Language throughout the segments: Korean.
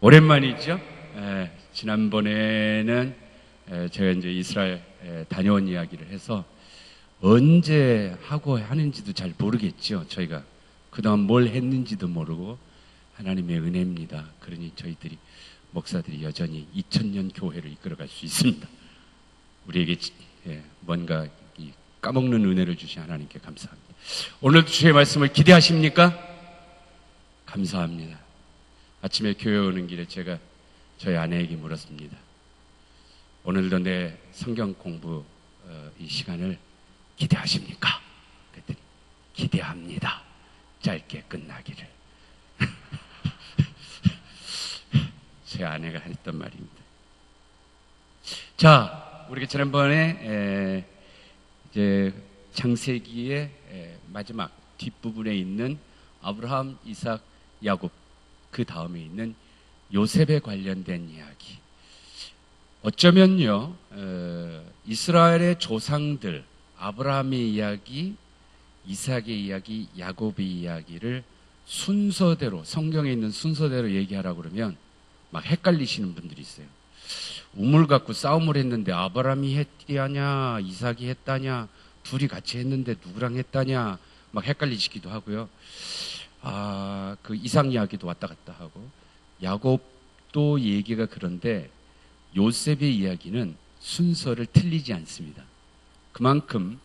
오랜만이죠. 지난번에는 제가 이제 이스라엘 다녀온 이야기를 해서 언제 하고 하는지도 잘 모르겠죠. 저희가 그동안 뭘 했는지도 모르고 하나님의 은혜입니다. 그러니 저희들이 목사들이 여전히 2000년 교회를 이끌어갈 수 있습니다. 우리에게 뭔가 까먹는 은혜를 주신 하나님께 감사합니다. 오늘도 주의 말씀을 기대하십니까? 감사합니다. 아침에 교회 오는 길에 제가 저희 아내에게 물었습니다. 오늘도 내 성경 공부 이 시간을 기대하십니까? 그랬더니 기대합니다. 짧게 끝나기를. 제 아내가 했던 말입니다. 자, 우리가 지난번에 이제 창세기의 마지막 뒷부분에 있는 아브라함, 이삭, 야곱, 그 다음에 있는 요셉에 관련된 이야기. 어쩌면요, 이스라엘의 조상들, 아브라함의 이야기, 이삭의 이야기, 야곱의 이야기를 순서대로, 성경에 있는 순서대로 얘기하라고 그러면 막 헷갈리시는 분들이 있어요. 우물 갖고 싸움을 했는데 아브라함이 했다냐, 이삭이 했다냐, 둘이 같이 했는데 누구랑 했다냐, 막 헷갈리시기도 하고요. 그 이삭 이야기도 왔다 갔다 하고, 야곱도 얘기가 그런데 요셉의 이야기는 순서를 틀리지 않습니다. 그만큼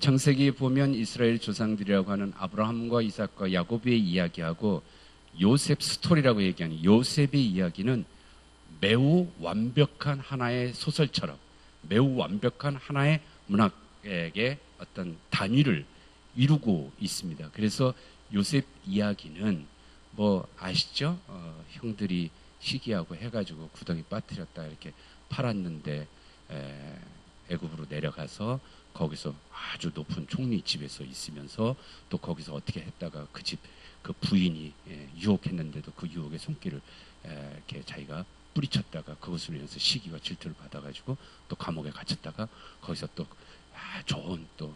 창세기에 보면 이스라엘 조상들이라고 하는 아브라함과 이삭과 야곱의 이야기하고 요셉 스토리라고 얘기하는 요셉의 이야기는 매우 완벽한 하나의 소설처럼, 매우 완벽한 하나의 문학의 어떤 단위를 이루고 있습니다. 그래서 요셉 이야기는 뭐 아시죠? 형들이 시기하고 해가지고 구덩이 빠뜨렸다 이렇게 팔았는데 애굽으로 내려가서 거기서 아주 높은 총리 집에서 있으면서 또 거기서 어떻게 했다가 그 집 그 부인이 유혹했는데도 그 유혹의 손길을 이렇게 자기가 뿌리쳤다가 그것으로 인해서 시기와 질투를 받아가지고 또 감옥에 갇혔다가 거기서 또 좋은 또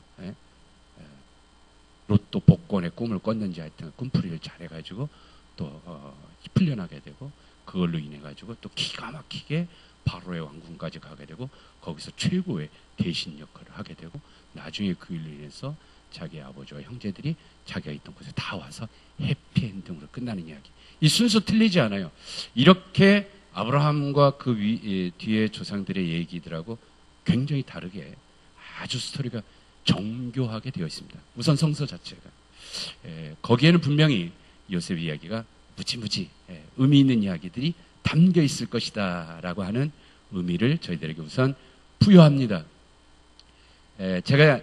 로또 복권의 꿈을 꿨는지 하여튼 꿈풀이를 잘해가지고 또 풀려나게 되고 그걸로 인해 가지고 또 기가 막히게 바로의 왕궁까지 가게 되고 거기서 최고의 대신 역할을 하게 되고 나중에 그 일로 인해서 자기 아버지와 형제들이 자기가 있던 곳에 다 와서 해피엔딩으로 끝나는 이야기. 이 순서 틀리지 않아요. 이렇게 아브라함과 그 뒤에 조상들의 얘기들하고 굉장히 다르게 아주 스토리가 정교하게 되어 있습니다. 우선 성서 자체가 거기에는 분명히 요셉 이야기가 무지무지 의미 있는 이야기들이 담겨 있을 것이다 라고 하는 의미를 저희들에게 우선 부여합니다. 제가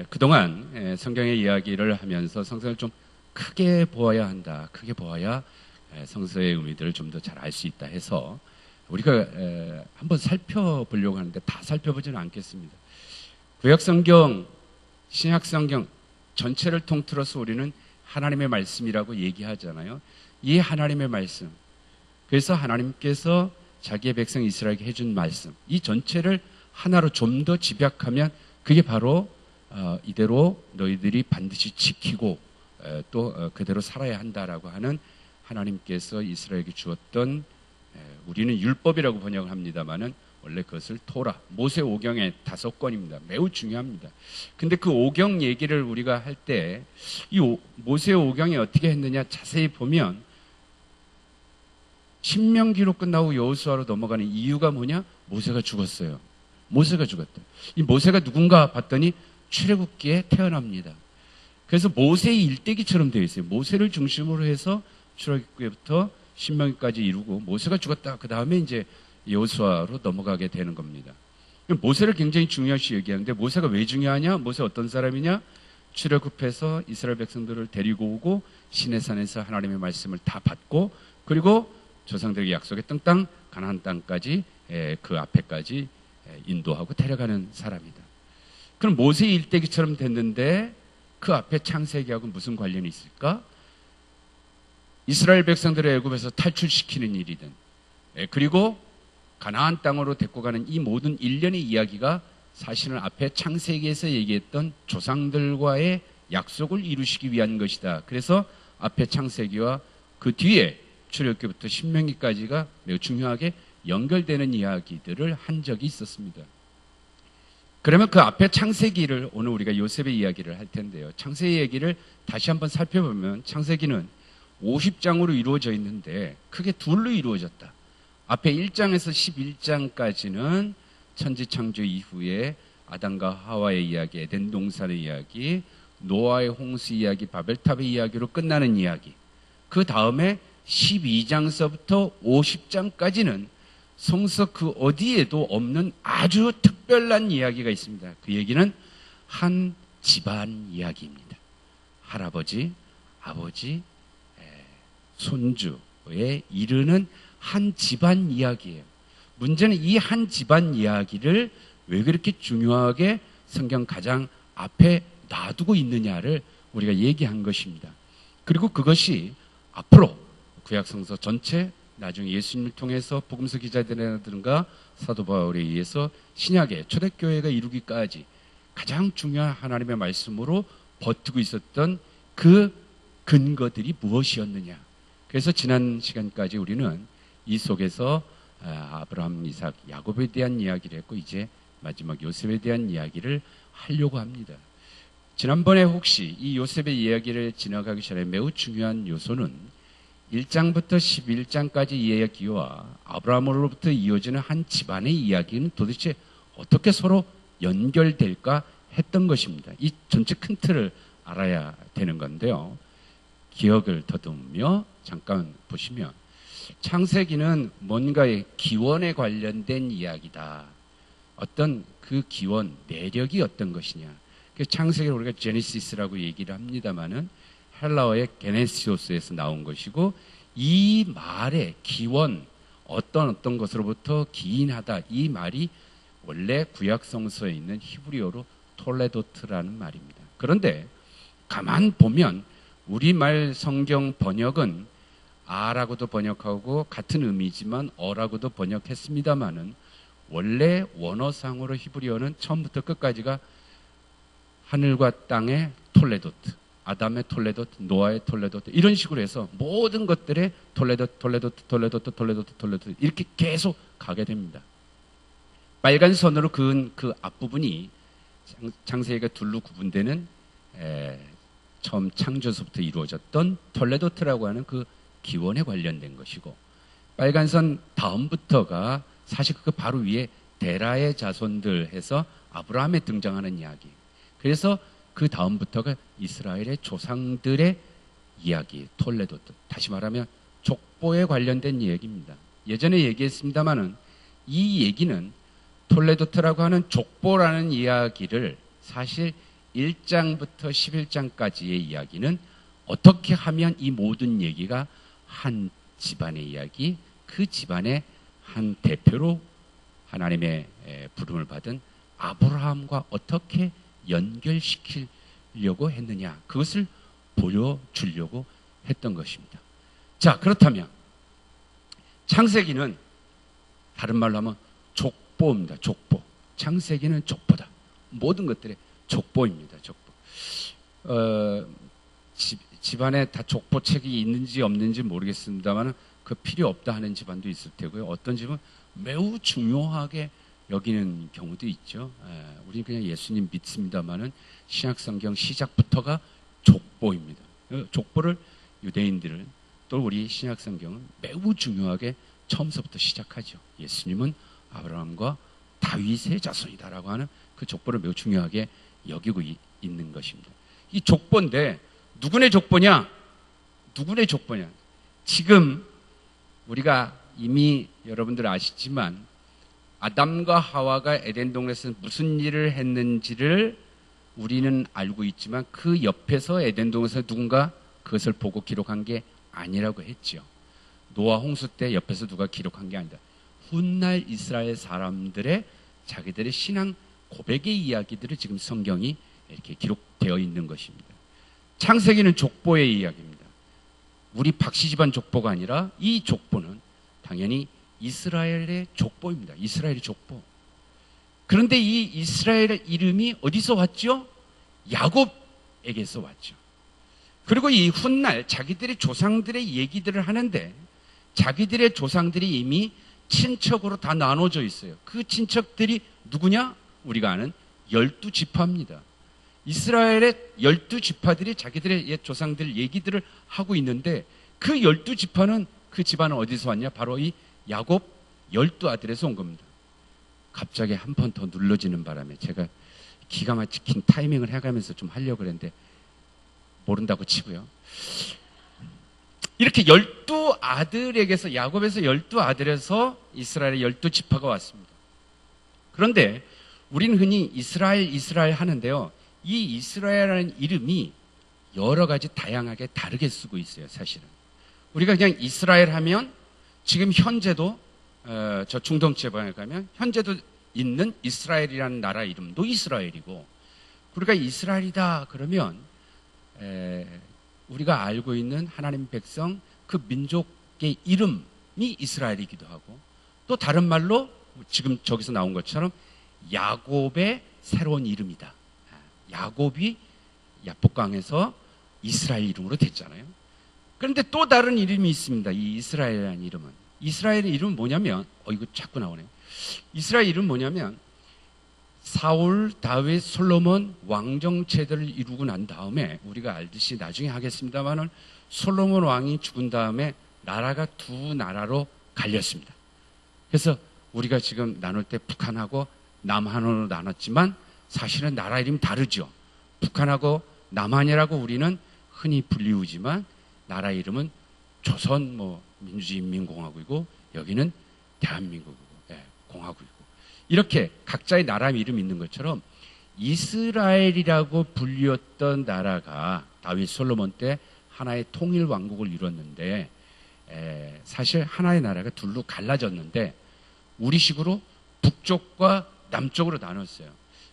그동안 성경의 이야기를 하면서 성경을 좀 크게 보아야 한다, 크게 보아야 성서의 의미들을 좀 더 잘 알 수 있다 해서 우리가 한번 살펴보려고 하는데 다 살펴보지는 않겠습니다. 구약성경, 신약성경 전체를 통틀어서 우리는 하나님의 말씀이라고 얘기하잖아요. 이 하나님의 말씀, 그래서 하나님께서 자기의 백성 이스라엘에게 해준 말씀, 이 전체를 하나로 좀 더 집약하면 그게 바로 이대로 너희들이 반드시 지키고 또 그대로 살아야 한다라고 하는 하나님께서 이스라엘에게 주었던, 우리는 율법이라고 번역을 합니다마는 원래 그것을 토라, 모세 오경의 5권입니다. 매우 중요합니다. 근데 그 오경 얘기를 우리가 할 때 이 모세 오경이 어떻게 했느냐 자세히 보면 신명기로 끝나고 여호수아로 넘어가는 이유가 뭐냐? 모세가 죽었어요. 모세가 죽었다. 이 모세가 누군가 봤더니 출애굽기에 태어납니다. 그래서 모세의 일대기처럼 되어 있어요. 모세를 중심으로 해서 출애굽기부터 신명기까지 이루고 모세가 죽었다. 그 다음에 이제 여호수아로 넘어가게 되는 겁니다. 모세를 굉장히 중요시 얘기하는데 모세가 왜 중요하냐? 모세 어떤 사람이냐? 출애굽해서 이스라엘 백성들을 데리고 오고 시내산에서 하나님의 말씀을 다 받고 그리고 조상들에게 약속했던 땅 가나안 땅까지 그 앞에까지 인도하고 데려가는 사람이다. 그럼 모세의 일대기처럼 됐는데 그 앞에 창세기하고 무슨 관련이 있을까? 이스라엘 백성들을 애굽에서 탈출시키는 일이든 그리고 가나안 땅으로 데리고 가는 이 모든 일련의 이야기가 사실은 앞에 창세기에서 얘기했던 조상들과의 약속을 이루시기 위한 것이다. 그래서 앞에 창세기와 그 뒤에 출애굽기부터 신명기까지가 매우 중요하게 연결되는 이야기들을 한 적이 있었습니다. 그러면 그 앞에 창세기를 오늘 우리가 요셉의 이야기를 할 텐데요. 창세기 얘기를 다시 한번 살펴보면 창세기는 50장으로 이루어져 있는데 크게 둘로 이루어졌다. 앞에 1장에서 11장까지는 천지창조 이후에 아담과 하와의 이야기, 에덴 동산의 이야기, 노아의 홍수 이야기, 바벨탑의 이야기로 끝나는 이야기. 그 다음에 12장서부터 50장까지는 성서 그 어디에도 없는 아주 특별한 이야기가 있습니다. 그 얘기는 한 집안 이야기입니다. 할아버지, 아버지, 손주에 이르는 한 집안 이야기예요. 문제는 이 한 집안 이야기를 왜 그렇게 중요하게 성경 가장 앞에 놔두고 있느냐를 우리가 얘기한 것입니다. 그리고 그것이 앞으로 구약성서 전체, 나중에 예수님을 통해서 복음서 기자들이라든가 사도 바울에 의해서 신약의 초대교회가 이루기까지 가장 중요한 하나님의 말씀으로 버티고 있었던 그 근거들이 무엇이었느냐. 그래서 지난 시간까지 우리는 이 속에서 아브라함, 이삭, 야곱에 대한 이야기를 했고 이제 마지막 요셉에 대한 이야기를 하려고 합니다. 지난번에 혹시 이 요셉의 이야기를 지나가기 전에 매우 중요한 요소는 1장부터 11장까지 이야기와 아브라함으로부터 이어지는 한 집안의 이야기는 도대체 어떻게 서로 연결될까 했던 것입니다. 이 전체 큰 틀을 알아야 되는 건데요. 기억을 더듬으며 잠깐 보시면 창세기는 뭔가의 기원에 관련된 이야기다. 어떤 그 기원, 내력이 어떤 것이냐. 창세기를 우리가 제네시스라고 얘기를 합니다마는 헬라어의 게네시오스에서 나온 것이고 이 말의 기원, 어떤 것으로부터 기인하다. 이 말이 원래 구약성서에 있는 히브리어로 톨레도트라는 말입니다. 그런데 가만 보면 우리말 성경 번역은 아라고도 번역하고 같은 의미지만 어라고도 번역했습니다마는 원래 원어상으로 히브리어는 처음부터 끝까지가 하늘과 땅의 톨레도트, 아담의 톨레도트, 노아의 톨레도트 이런 식으로 해서 모든 것들의 톨레도트 이렇게 계속 가게 됩니다. 빨간 선으로 그은 그 앞부분이 창세기가 둘로 구분되는 처음 창조서부터 이루어졌던 톨레도트라고 하는 그 기원에 관련된 것이고 빨간 선 다음부터가 사실 그 바로 위에 데라의 자손들 해서 아브라함에 등장하는 이야기. 그래서 그 다음부터가 이스라엘의 조상들의 이야기, 톨레도트. 다시 말하면 족보에 관련된 얘기입니다. 예전에 얘기했습니다마는 이 얘기는 톨레도트라고 하는 족보라는 이야기를 사실 1장부터 11장까지의 이야기는 어떻게 하면 이 모든 얘기가 한 집안의 이야기, 그 집안의 한 대표로 하나님의 부름을 받은 아브라함과 어떻게 연결시키려고 했느냐. 그것을 보여주려고 했던 것입니다. 자, 그렇다면 창세기는 다른 말로 하면 족보입니다. 족보. 창세기는 족보다. 모든 것들의 족보입니다. 족보. 집안에 다 족보책이 있는지 없는지 모르겠습니다만 그 필요 없다 하는 집안도 있을 테고요. 어떤 집은 매우 중요하게 여기는 경우도 있죠. 우리는 그냥 예수님 믿습니다만은 신약성경 시작부터가 족보입니다. 족보를 유대인들은 또 우리 신약성경은 매우 중요하게 처음서부터 시작하죠. 예수님은 아브라함과 다윗의 자손이다라고 하는 그 족보를 매우 중요하게 여기고 있는 것입니다. 이 족보인데 누구네 족보냐? 누구네 족보냐? 지금 우리가 이미 여러분들 아시지만 아담과 하와가 에덴 동산에서 무슨 일을 했는지를 우리는 알고 있지만 그 옆에서 에덴 동산에서 누군가 그것을 보고 기록한 게 아니라고 했죠. 노아 홍수 때 옆에서 누가 기록한 게 아니다. 훗날 이스라엘 사람들의 자기들의 신앙 고백의 이야기들을 지금 성경이 이렇게 기록되어 있는 것입니다. 창세기는 족보의 이야기입니다. 우리 박씨 집안 족보가 아니라 이 족보는 당연히 이스라엘의 족보입니다. 이스라엘의 족보. 그런데 이 이스라엘의 이름이 어디서 왔죠? 야곱에게서 왔죠. 그리고 이 훗날 자기들의 조상들의 얘기들을 하는데 자기들의 조상들이 이미 친척으로 다 나눠져 있어요. 그 친척들이 누구냐? 우리가 아는 12지파입니다. 이스라엘의 12지파들이 자기들의 옛 조상들 얘기들을 하고 있는데 그 12지파는 그 집안은 어디서 왔냐? 바로 이 야곱 12아들에서 온 겁니다. 갑자기 한 번 더 눌러지는 바람에 제가 기가 막힌 타이밍을 해가면서 좀 하려고 그랬는데 모른다고 치고요. 이렇게 12아들에게서 야곱에서 12아들에서 이스라엘의 12지파가 왔습니다. 그런데 우리는 흔히 이스라엘 하는데요. 이 이스라엘이라는 이름이 여러 가지 다양하게 다르게 쓰고 있어요. 사실은 우리가 그냥 이스라엘 하면 지금 현재도 저 중동 지방에 가면 현재도 있는 이스라엘이라는 나라 이름도 이스라엘이고, 우리가 이스라엘이다 그러면 우리가 알고 있는 하나님 백성 그 민족의 이름이 이스라엘이기도 하고, 또 다른 말로 지금 저기서 나온 것처럼 야곱의 새로운 이름이다. 야곱이 야복강에서 이스라엘 이름으로 됐잖아요. 그런데 또 다른 이름이 있습니다. 이 이스라엘이라는 이름은. 이스라엘의 이름은 뭐냐면, 이거 자꾸 나오네요. 이스라엘 이름은 뭐냐면, 사울, 다윗, 솔로몬 왕정 체제를 이루고 난 다음에, 우리가 알듯이 나중에 하겠습니다만은 솔로몬 왕이 죽은 다음에 나라가 두 나라로 갈렸습니다. 그래서 우리가 지금 나눌 때 북한하고 남한으로 나눴지만 사실은 나라 이름이 다르죠. 북한하고 남한이라고 우리는 흔히 불리우지만 나라 이름은 조선 민주주의인민공화국이고 여기는 대한민국이고 공화국이고, 이렇게 각자의 나라 이름이 있는 것처럼 이스라엘이라고 불리웠던 나라가 다윗 솔로몬 때 하나의 통일 왕국을 이뤘는데, 사실 하나의 나라가 둘로 갈라졌는데 우리식으로 북쪽과 남쪽으로 나눴어요.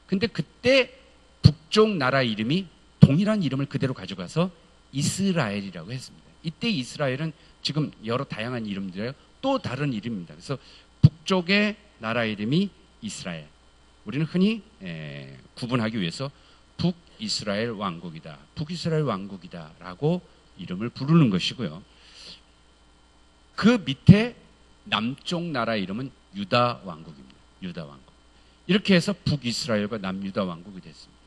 근데 그때 북쪽 나라 이름이 동일한 이름을 그대로 가져가서 이스라엘이라고 했습니다. 이때 이스라엘은 지금 여러 다양한 이름들이에요. 또 다른 이름입니다. 그래서 북쪽의 나라 이름이 이스라엘. 우리는 흔히 구분하기 위해서 북이스라엘 왕국이다, 북이스라엘 왕국이다 라고 이름을 부르는 것이고요. 그 밑에 남쪽 나라 이름은 유다 왕국입니다. 유다 왕국. 이렇게 해서 북이스라엘과 남유다 왕국이 됐습니다.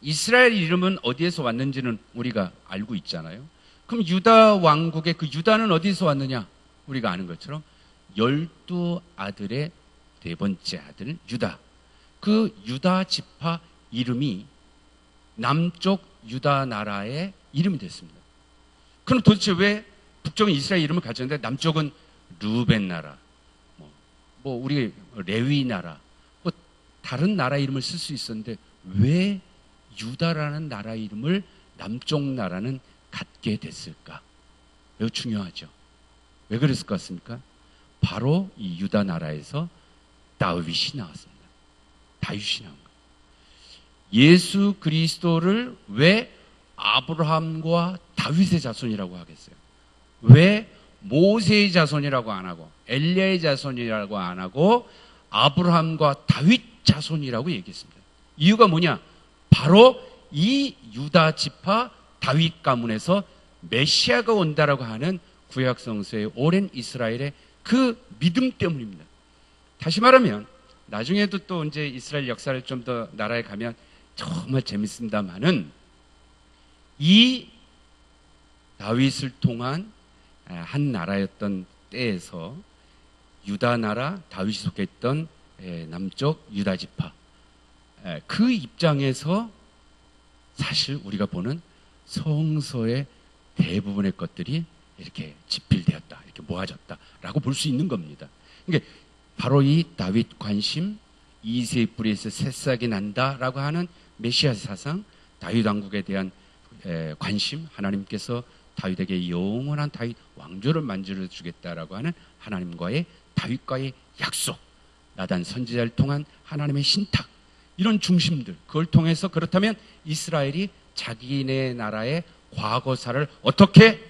이스라엘 이름은 어디에서 왔는지는 우리가 알고 있잖아요. 그럼 유다 왕국의 그 유다는 어디서 왔느냐? 우리가 아는 것처럼 12아들의 네 번째 아들 유다. 그 유다 지파 이름이 남쪽 유다 나라의 이름이 됐습니다. 그럼 도대체 왜 북쪽은 이스라엘 이름을 가졌는데 남쪽은 르벤 나라, 우리 레위 나라, 다른 나라 이름을 쓸 수 있었는데 왜 유다라는 나라 이름을 남쪽 나라는 갖게 됐을까? 매우 중요하죠. 왜 그랬을 것 같습니까? 바로 이 유다 나라에서 다윗이 나왔습니다. 다윗이 나온 거예요. 예수 그리스도를 왜 아브라함과 다윗의 자손이라고 하겠어요? 왜 모세의 자손이라고 안 하고 엘리야의 자손이라고 안 하고 아브라함과 다윗 자손이라고 얘기했습니다. 이유가 뭐냐? 바로 이 유다 지파 다윗 가문에서 메시아가 온다라고 하는 구약 성서의 오랜 이스라엘의 그 믿음 때문입니다. 다시 말하면 나중에도 또 이제 이스라엘 역사를 좀 더 나라에 가면 정말 재밌습니다만은, 이 다윗을 통한 한 나라였던 때에서 유다 나라, 다윗이 속했던 남쪽 유다 지파, 그 입장에서 사실 우리가 보는 성서의 대부분의 것들이 이렇게 집필되었다, 이렇게 모아졌다라고 볼 수 있는 겁니다. 그러니까 바로 이 다윗 관심, 이새의 뿌리에서 새싹이 난다라고 하는 메시아 사상, 다윗 왕국에 대한 관심, 하나님께서 다윗에게 영원한 다윗 왕조를 만들어 주겠다라고 하는 하나님과의 다윗과의 약속, 나단 선지자를 통한 하나님의 신탁, 이런 중심들, 그걸 통해서 그렇다면 이스라엘이 자기네 나라의 과거사를 어떻게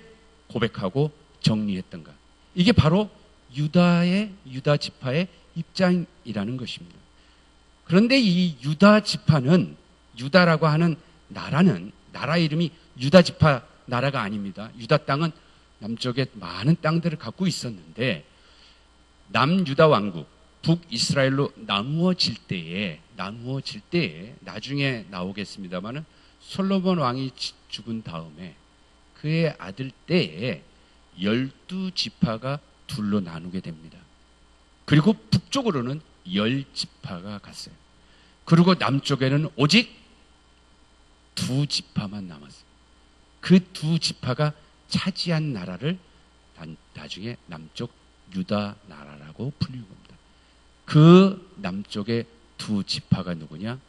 고백하고 정리했던가, 이게 바로 유다 지파의 입장이라는 것입니다. 그런데 이 유다 지파는, 유다라고 하는 나라는, 나라 이름이 유다 지파 나라가 아닙니다. 유다 땅은 남쪽에 많은 땅들을 갖고 있었는데 남유다 왕국, 북이스라엘로 나누어질 때에 나중에 나오겠습니다마는 솔로몬 왕이 죽은 다음에 그의 아들 때에 12지파가 둘로 나누게 됩니다. 그리고 북쪽으로는 10지파가 갔어요. 그리고 남쪽에는 오직 2지파만 남았어요. 그 2지파가 차지한 나라를 나중에 남쪽 유다 나라라고 불리는 겁니다. 그 남쪽의 2지파가 누구냐?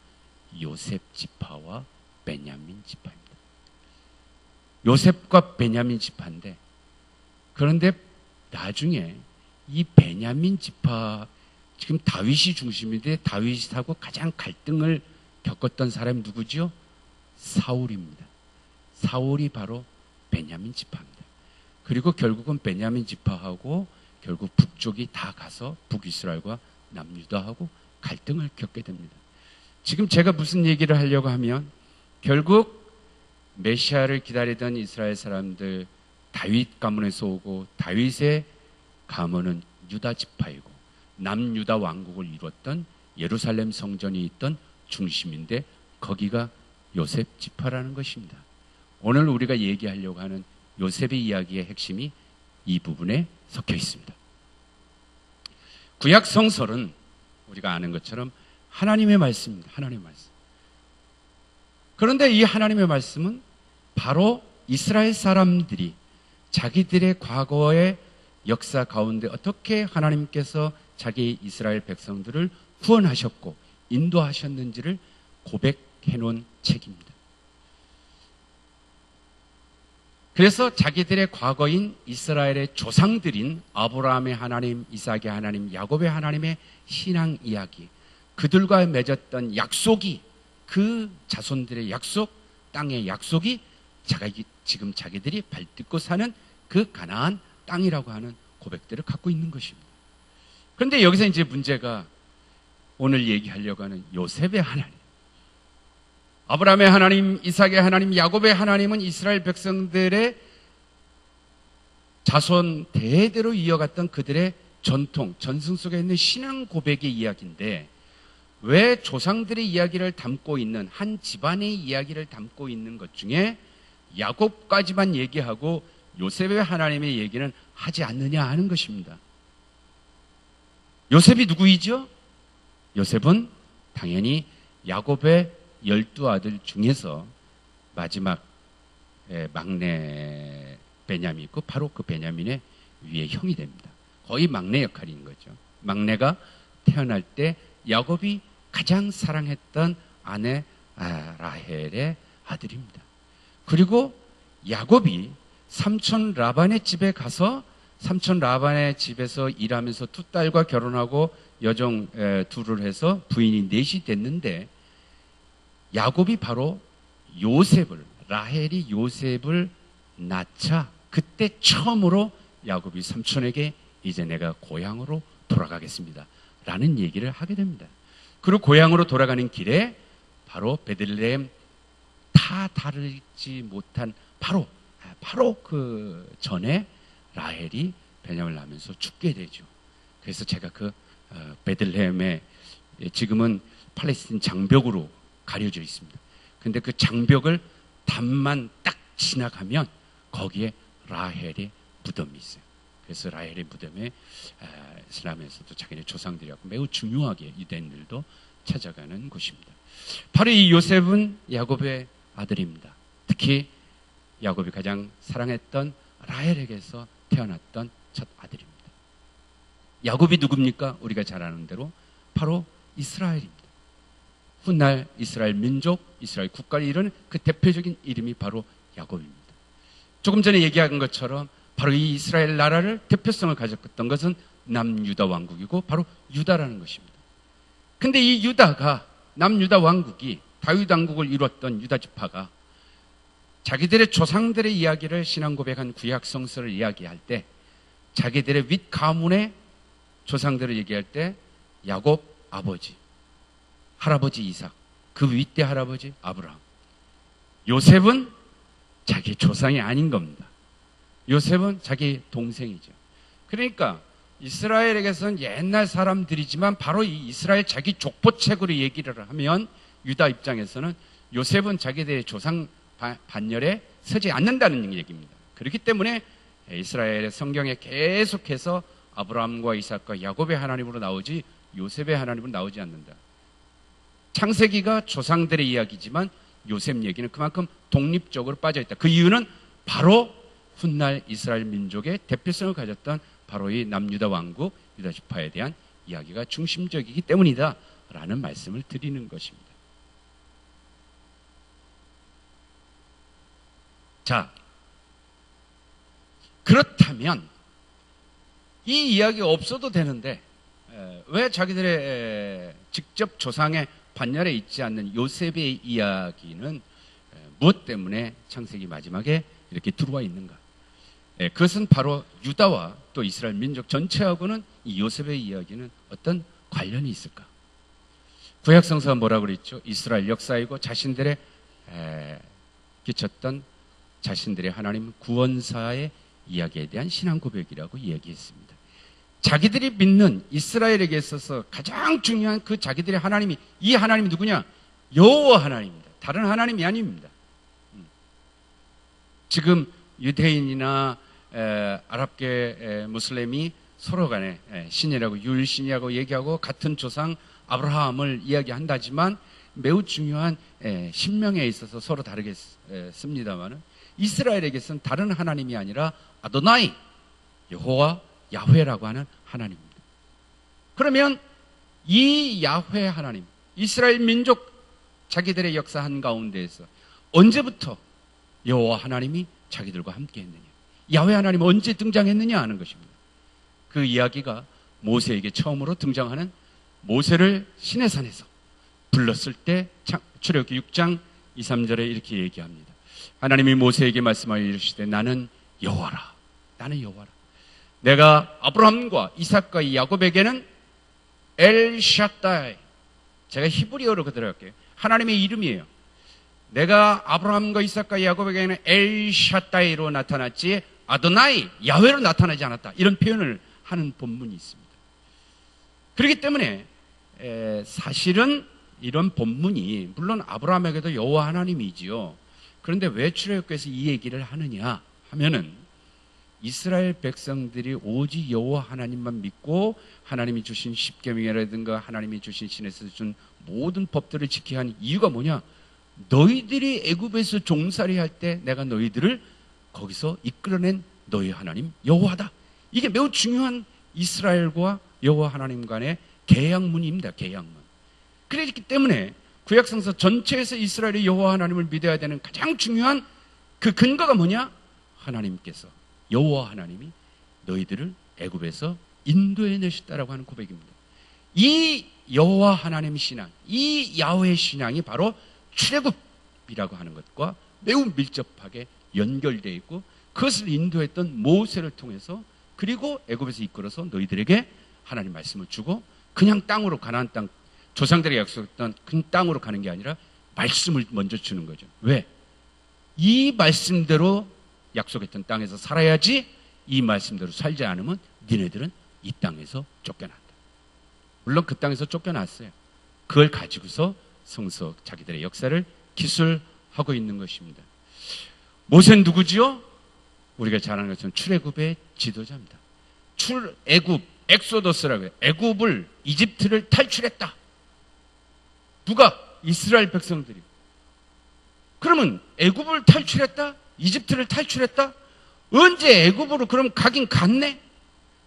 요셉 지파와 베냐민 지파입니다. 요셉과 베냐민 지파인데, 그런데 나중에 이 베냐민 지파, 지금 다윗이 중심인데 다윗하고 가장 갈등을 겪었던 사람이 누구죠? 사울입니다. 사울이 바로 베냐민 지파입니다. 그리고 결국은 베냐민 지파하고 결국 북쪽이 다 가서 북이스라엘과 남유다하고 갈등을 겪게 됩니다. 지금 제가 무슨 얘기를 하려고 하면, 결국 메시아를 기다리던 이스라엘 사람들, 다윗 가문에서 오고 다윗의 가문은 유다 지파이고 남유다 왕국을 이뤘던 예루살렘 성전이 있던 중심인데 거기가 요셉 지파라는 것입니다. 오늘 우리가 얘기하려고 하는 요셉의 이야기의 핵심이 이 부분에 섞여 있습니다. 구약 성설은 우리가 아는 것처럼 하나님의 말씀입니다. 하나님의 말씀. 그런데 이 하나님의 말씀은 바로 이스라엘 사람들이 자기들의 과거의 역사 가운데 어떻게 하나님께서 자기 이스라엘 백성들을 구원하셨고 인도하셨는지를 고백해 놓은 책입니다. 그래서 자기들의 과거인 이스라엘의 조상들인 아브라함의 하나님, 이삭의 하나님, 야곱의 하나님의 신앙 이야기, 그들과 맺었던 약속이, 그 자손들의 약속, 땅의 약속이 지금 자기들이 발딛고 사는 그 가나안 땅이라고 하는 고백들을 갖고 있는 것입니다. 그런데 여기서 이제 문제가, 오늘 얘기하려고 하는 요셉의 하나님, 아브라함의 하나님, 이삭의 하나님, 야곱의 하나님은 이스라엘 백성들의 자손 대대로 이어갔던 그들의 전통, 전승 속에 있는 신앙 고백의 이야기인데, 왜 조상들의 이야기를 담고 있는, 한 집안의 이야기를 담고 있는 것 중에 야곱까지만 얘기하고 요셉의 하나님의 얘기는 하지 않느냐 하는 것입니다. 요셉이 누구이죠? 요셉은 당연히 야곱의 12아들 중에서 마지막 막내 베냐민이 있고 바로 그 베냐민의 위의 형이 됩니다. 거의 막내 역할인 거죠. 막내가 태어날 때 야곱이 가장 사랑했던 아내 라헬의 아들입니다. 그리고 야곱이 삼촌 라반의 집에 가서 삼촌 라반의 집에서 일하면서 두 딸과 결혼하고 여종 둘을 해서 부인이 넷이 됐는데, 야곱이 바로 요셉을, 라헬이 요셉을 낳자 그때 처음으로 야곱이 삼촌에게 이제 내가 고향으로 돌아가겠습니다 라는 얘기를 하게 됩니다. 그리고 고향으로 돌아가는 길에 바로 베들레헴 다 다르지 못한 바로 그 전에 라헬이 베냐민을 낳으면서 죽게 되죠. 그래서 제가 그 베들레헴에 지금은 팔레스틴 장벽으로 가려져 있습니다. 근데 그 장벽을 담만 딱 지나가면 거기에 라헬의 무덤이 있어요. 그래서 라헬의 무덤에 이슬람에서도 자기네 조상들이 갖고 매우 중요하게 유대인들도 찾아가는 곳입니다. 바로 이 요셉은 야곱의 아들입니다. 특히 야곱이 가장 사랑했던 라헬에게서 태어났던 첫 아들입니다. 야곱이 누굽니까? 우리가 잘 아는 대로 바로 이스라엘입니다. 훗날 이스라엘 민족, 이스라엘 국가를 이루는 그 대표적인 이름이 바로 야곱입니다. 조금 전에 얘기한 것처럼 바로 이 이스라엘 나라를 대표성을 가졌던 것은 남유다 왕국이고 바로 유다라는 것입니다. 근데 이 유다가, 남유다 왕국이 다윗 왕국을 이뤘던 유다 지파가 자기들의 조상들의 이야기를 신앙 고백한 구약 성서를 이야기할 때, 자기들의 윗 가문의 조상들을 얘기할 때 야곱 아버지, 할아버지 이삭, 그 윗대 할아버지 아브라함, 요셉은 자기 조상이 아닌 겁니다. 요셉은 자기 동생이죠. 그러니까 이스라엘에게서는 옛날 사람들이지만 바로 이 이스라엘 자기 족보책으로 얘기를 하면 유다 입장에서는 요셉은 자기들의 조상 반열에 서지 않는다는 얘기입니다. 그렇기 때문에 이스라엘의 성경에 계속해서 아브라함과 이삭과 야곱의 하나님으로 나오지 요셉의 하나님으로 나오지 않는다. 창세기가 조상들의 이야기지만 요셉 얘기는 그만큼 독립적으로 빠져있다. 그 이유는 바로 훗날 이스라엘 민족의 대표성을 가졌던 바로 이 남유다 왕국 유다 지파에 대한 이야기가 중심적이기 때문이다 라는 말씀을 드리는 것입니다. 자, 그렇다면 이 이야기가 없어도 되는데 왜 자기들의 직접 조상의 반열에 있지 않는 요셉의 이야기는 무엇 때문에 창세기 마지막에 이렇게 들어와 있는가? 그것은 바로 유다와 또 이스라엘 민족 전체하고는 이 요셉의 이야기는 어떤 관련이 있을까? 구약 성서가 뭐라고 그랬죠? 이스라엘 역사이고 자신들의 끼쳤던 자신들의 하나님 구원사의 이야기에 대한 신앙 고백이라고 이야기했습니다. 자기들이 믿는 이스라엘에게 있어서 가장 중요한 그 자기들의 하나님이, 이 하나님이 누구냐? 여호와 하나님입니다. 다른 하나님이 아닙니다. 지금 유대인이나 아랍계 무슬림이 서로 간에 신이라고 율신이라고 얘기하고 같은 조상 아브라함을 이야기한다지만 매우 중요한 신명에 있어서 서로 다르게 씁니다만은 이스라엘에게서는 다른 하나님이 아니라 아도나이, 여호와 야훼라고 하는 하나님입니다. 그러면 이 야훼 하나님, 이스라엘 민족 자기들의 역사 한가운데에서 언제부터 여호와 하나님이 자기들과 함께 했느냐, 야훼 하나님은 언제 등장했느냐 하는 것입니다. 그 이야기가 모세에게 처음으로 등장하는 모세를 시내산에서 불렀을 때 출애굽기 6장 2, 3절에 이렇게 얘기합니다. 하나님이 모세에게 말씀하여 이르시되 나는 여호와라. 나는 여호와라. 내가 아브라함과 이삭과 야곱에게는 엘샤다이, 제가 히브리어로 그대로 할게요. 하나님의 이름이에요. 내가 아브라함과 이삭과 야곱에게는 엘샤다이로 나타났지 아도나이, 야훼로 나타나지 않았다. 이런 표현을 하는 본문이 있습니다. 그렇기 때문에 사실은 이런 본문이 물론 아브라함에게도 여호와 하나님이지요. 그런데 왜 출애굽기에서 이 얘기를 하느냐 하면은 이스라엘 백성들이 오직 여호와 하나님만 믿고 하나님이 주신 십계명이라든가 하나님이 주신 신에서 준 모든 법들을 지켜야 하는 이유가 뭐냐? 너희들이 애굽에서 종살이 할 때 내가 너희들을 거기서 이끌어낸 너희 하나님 여호와다. 이게 매우 중요한 이스라엘과 여호와 하나님 간의 계약문입니다. 계약문. 그렇기 때문에 구약성서 전체에서 이스라엘이 여호와 하나님을 믿어야 되는 가장 중요한 그 근거가 뭐냐? 하나님께서, 여호와 하나님이 너희들을 애굽에서 인도해 내셨다라고 하는 고백입니다. 이 여호와 하나님 신앙, 이 야훼 신앙이 바로 출애굽이라고 하는 것과 매우 밀접하게 연결되어 있고 그것을 인도했던 모세를 통해서 그리고 애굽에서 이끌어서 너희들에게 하나님 말씀을 주고 그냥 땅으로, 가나안 땅, 조상들에게 약속했던 그 땅으로 가는 게 아니라 말씀을 먼저 주는 거죠. 왜? 이 말씀대로 약속했던 땅에서 살아야지 이 말씀대로 살지 않으면 니네들은 이 땅에서 쫓겨난다. 물론 그 땅에서 쫓겨났어요. 그걸 가지고서 성서 자기들의 역사를 기술하고 있는 것입니다. 모세는 누구지요? 우리가 잘 아는 것처럼 출애굽의 지도자입니다. 출애굽, 엑소더스라고 해요. 애굽을, 이집트를 탈출했다. 누가? 이스라엘 백성들이. 그러면 애굽을 탈출했다? 이집트를 탈출했다? 언제 애굽으로 그럼 가긴 갔네?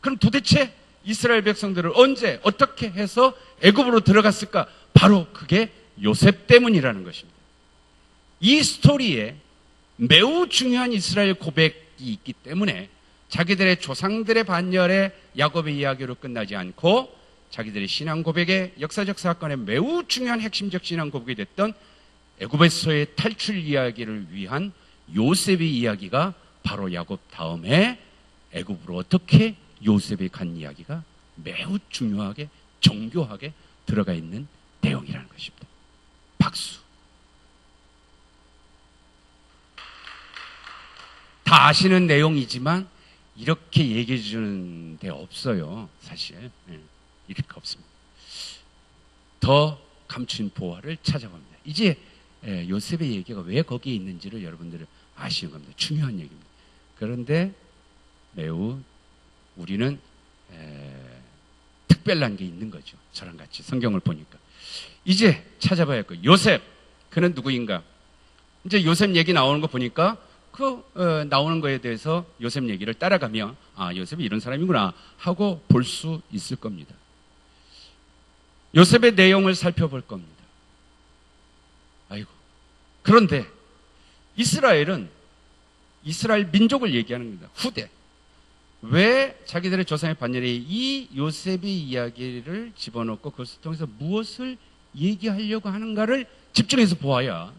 그럼 도대체 이스라엘 백성들을 언제 어떻게 해서 애굽으로 들어갔을까? 바로 그게 요셉 때문이라는 것입니다. 이 스토리에 매우 중요한 이스라엘 고백이 있기 때문에 자기들의 조상들의 반열에 야곱의 이야기로 끝나지 않고 자기들의 신앙 고백의 역사적 사건에 매우 중요한 핵심적 신앙 고백이 됐던 애굽에서의 탈출 이야기를 위한 요셉의 이야기가 바로 야곱 다음에 애굽으로 어떻게 요셉이 간 이야기가 매우 중요하게 정교하게 들어가 있는 내용이라는 것입니다. 박수. 다 아시는 내용이지만 이렇게 얘기해 주는 데 없어요. 사실 이렇게 없습니다. 더 감춘 보화를 찾아봅니다. 이제 요셉의 얘기가 왜 거기에 있는지를 여러분들은 아시는 겁니다. 중요한 얘기입니다. 그런데 매우 우리는 특별한 게 있는 거죠. 저랑 같이 성경을 보니까 이제 찾아봐야 할 거예요. 요셉, 그는 누구인가? 이제 요셉 얘기 나오는 거 보니까 나오는 거에 대해서 요셉 얘기를 따라가면 요셉이 이런 사람이구나 하고 볼 수 있을 겁니다. 요셉의 내용을 살펴볼 겁니다. 아이고. 그런데 이스라엘 민족을 얘기하는 겁니다. 후대. 왜 자기들의 조상의 반열에 이 요셉의 이야기를 집어넣고 그것을 통해서 무엇을 얘기하려고 하는가를 집중해서 보아야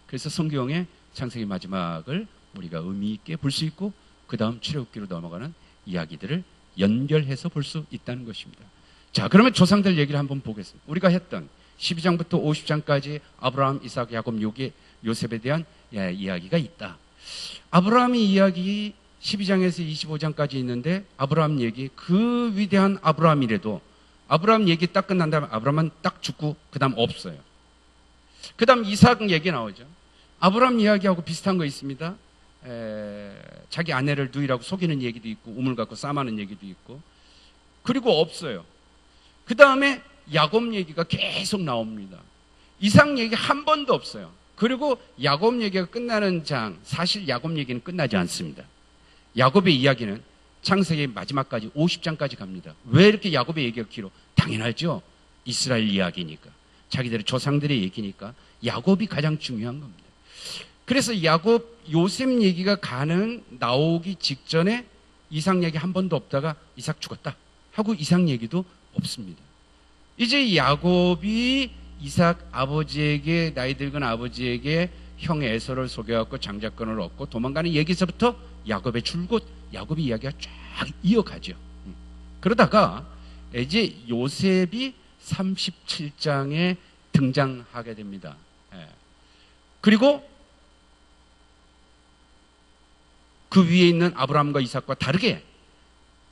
그래서 성경의 창세기 마지막을 우리가 의미 있게 볼 수 있고 그 다음 출애굽기로 넘어가는 이야기들을 연결해서 볼 수 있다는 것입니다. 자, 그러면 조상들 얘기를 한번 보겠습니다. 우리가 했던 12장부터 50장까지 아브라함, 이삭, 야곱, 요셉에 대한 이야기가 있다. 아브라함의 이야기 12장에서 25장까지 있는데 아브라함 얘기, 그 위대한 아브라함이라도 아브라함 얘기 딱 끝난 다음에 아브라함은 딱 죽고 그 다음 없어요. 그 다음 이삭 얘기 나오죠. 아브라함 이야기하고 비슷한 거 있습니다. 자기 아내를 누이라고 속이는 얘기도 있고 우물 갖고 싸마는 얘기도 있고 그리고 없어요. 그 다음에 야곱 얘기가 계속 나옵니다. 이삭 얘기 한 번도 없어요. 그리고 야곱 얘기가 끝나는 장, 사실 야곱 얘기는 끝나지 않습니다. 야곱의 이야기는 창세기 마지막까지 50장까지 갑니다. 왜 이렇게 야곱의 얘기가 길어? 당연하죠. 이스라엘 이야기니까. 자기들의 조상들의 얘기니까 야곱이 가장 중요한 겁니다. 그래서 요셉 얘기가 나오기 직전에 이삭 얘기 한 번도 없다가 이삭 죽었다 하고 이삭 얘기도 없습니다. 이제 야곱이 이삭 아버지에게, 나이 들은 아버지에게 형 에서를 속여갖고 장자권을 얻고 도망가는 얘기서부터 야곱의 줄곧 야곱의 이야기가 쫙 이어가죠. 그러다가 이제 요셉이 37장에 등장하게 됩니다. 그리고 그 위에 있는 아브라함과 이삭과 다르게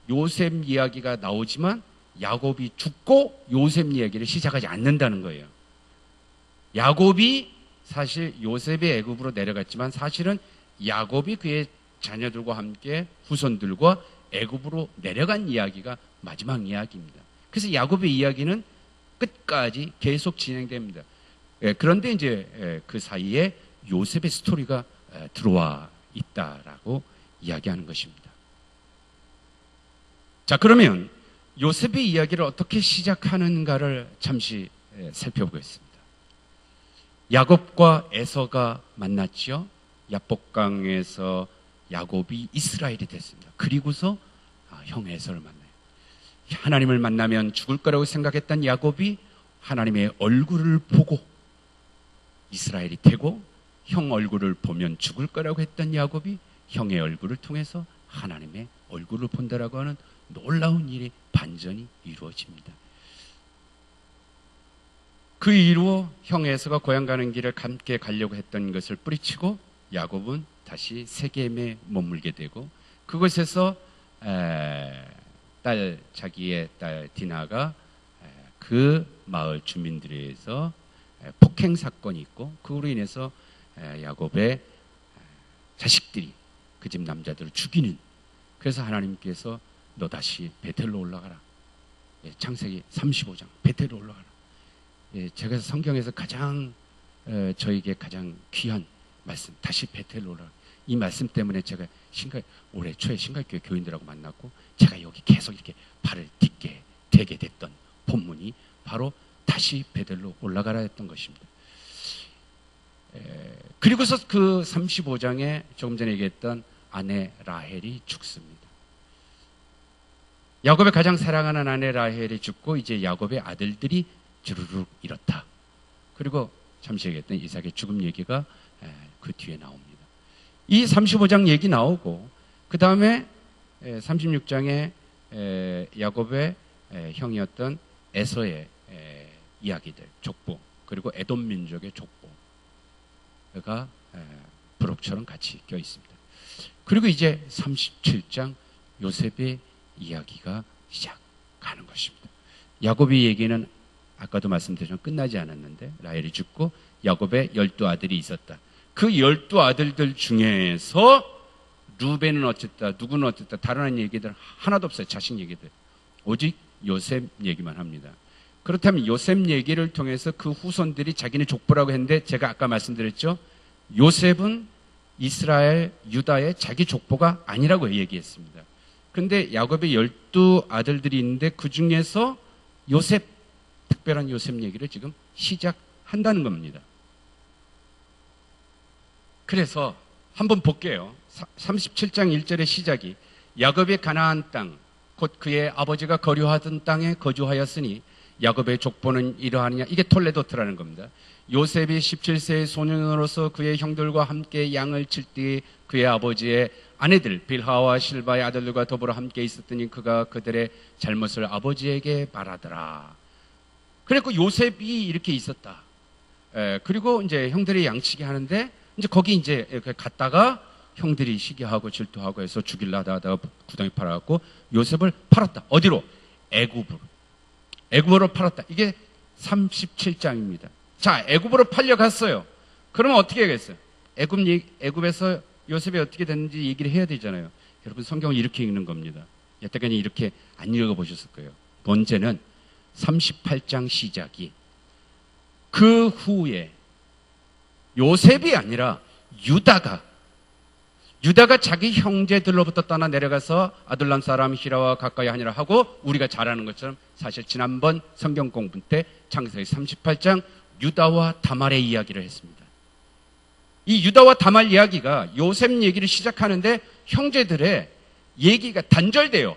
요셉 이야기가 나오지만 야곱이 죽고 요셉 이야기를 시작하지 않는다는 거예요. 야곱이 사실 요셉의 애굽으로 내려갔지만 사실은 야곱이 그의 자녀들과 함께 후손들과 애굽으로 내려간 이야기가 마지막 이야기입니다. 그래서 야곱의 이야기는 끝까지 계속 진행됩니다. 그런데 이제 그 사이에 요셉의 스토리가 들어와 있다라고 이야기하는 것입니다. 자, 그러면 요셉의 이야기를 어떻게 시작하는가를 잠시 살펴보겠습니다. 야곱과 에서가 만났죠. 야복강에서 야곱이 이스라엘이 됐습니다. 그리고서 형 에서를 만나요. 하나님을 만나면 죽을 거라고 생각했던 야곱이 하나님의 얼굴을 보고 이스라엘이 되고 형 얼굴을 보면 죽을 거라고 했던 야곱이 형의 얼굴을 통해서 하나님의 얼굴을 본다라고 하는 놀라운 일이 반전이 이루어집니다. 그 이후로 형 에서가 고향 가는 길을 함께 가려고 했던 것을 뿌리치고 야곱은 다시 세겜에 머물게 되고 그곳에서 자기의 딸 디나가 그 마을 주민들에 의해서 폭행 사건이 있고 그로 인해서 야곱의 자식들이 그 집 남자들을 죽이는, 그래서 하나님께서 너 다시 베텔로 올라가라. 창세기 35장 베텔로 올라가라. 제가 성경에서 가장 저에게 가장 귀한 말씀, 다시 베텔로 올라가라. 이 말씀 때문에 제가 올해 초에 신갈교회 교인들하고 만났고 제가 여기 계속 이렇게 발을 딛게 되게 됐던 본문이 바로 다시 베델로 올라가라 했던 것입니다. 그리고서 그 35장에 조금 전에 얘기했던 아내 라헬이 죽습니다. 야곱의 가장 사랑하는 아내 라헬이 죽고 이제 야곱의 아들들이 주르륵 이렇다. 그리고 잠시 얘기했던 이삭의 죽음 얘기가 그 뒤에 나옵니다. 이 35장 얘기 나오고 그 다음에 36장에 야곱의 형이었던 에서의 이야기들, 족보, 그리고 에돔 민족의 족보가 부록처럼 같이 껴 있습니다. 그리고 이제 37장 요셉의 이야기가 시작하는 것입니다. 야곱의 얘기는 아까도 말씀드렸지만 끝나지 않았는데 라헬이 죽고 야곱의 12아들이 있었다. 그 12아들들 중에서 루벤은 어쨌다, 누구는 어쨌다, 다른 얘기들 하나도 없어요. 자식 얘기들. 오직 요셉 얘기만 합니다. 그렇다면 요셉 얘기를 통해서 그 후손들이 자기네 족보라고 했는데 제가 아까 말씀드렸죠. 요셉은 이스라엘, 유다의 자기 족보가 아니라고 얘기했습니다. 근데 야곱의 12아들들이 있는데 그 중에서 요셉, 특별한 요셉 얘기를 지금 시작한다는 겁니다. 그래서 한번 볼게요. 37장 1절의 시작이 야곱의 가나안 땅, 곧 그의 아버지가 거류하던 땅에 거주하였으니 야곱의 족보는 이러하느냐. 이게 톨레도트라는 겁니다. 요셉이 17세의 소년으로서 그의 형들과 함께 양을 칠 때에 그의 아버지의 아내들 빌하와 실바의 아들들과 더불어 함께 있었더니 그가 그들의 잘못을 아버지에게 말하더라. 그리고 요셉이 이렇게 있었다. 그리고 이제 형들이 양치기 하는데 이제 거기 이제 갔다가 형들이 시기하고 질투하고 해서 죽일라다 하다가 구덩이 팔아갖고 요셉을 팔았다. 어디로? 애굽으로 팔았다. 이게 37장입니다. 자, 애굽으로 팔려갔어요. 그러면 어떻게 하겠어요? 애굽에서 요셉이 어떻게 됐는지 얘기를 해야 되잖아요. 여러분 성경을 이렇게 읽는 겁니다. 여태까지 이렇게 안 읽어보셨을 거예요. 문제는 38장 시작이 그 후에 요셉이 아니라 유다가 자기 형제들로부터 떠나 내려가서 아둘람 사람 히라와 가까이 하니라 하고 우리가 잘 아는 것처럼 사실 지난번 성경 공부 때 창세기 38장 유다와 다말의 이야기를 했습니다. 이 유다와 다말 이야기가 요셉 얘기를 시작하는데 형제들의 얘기가 단절돼요.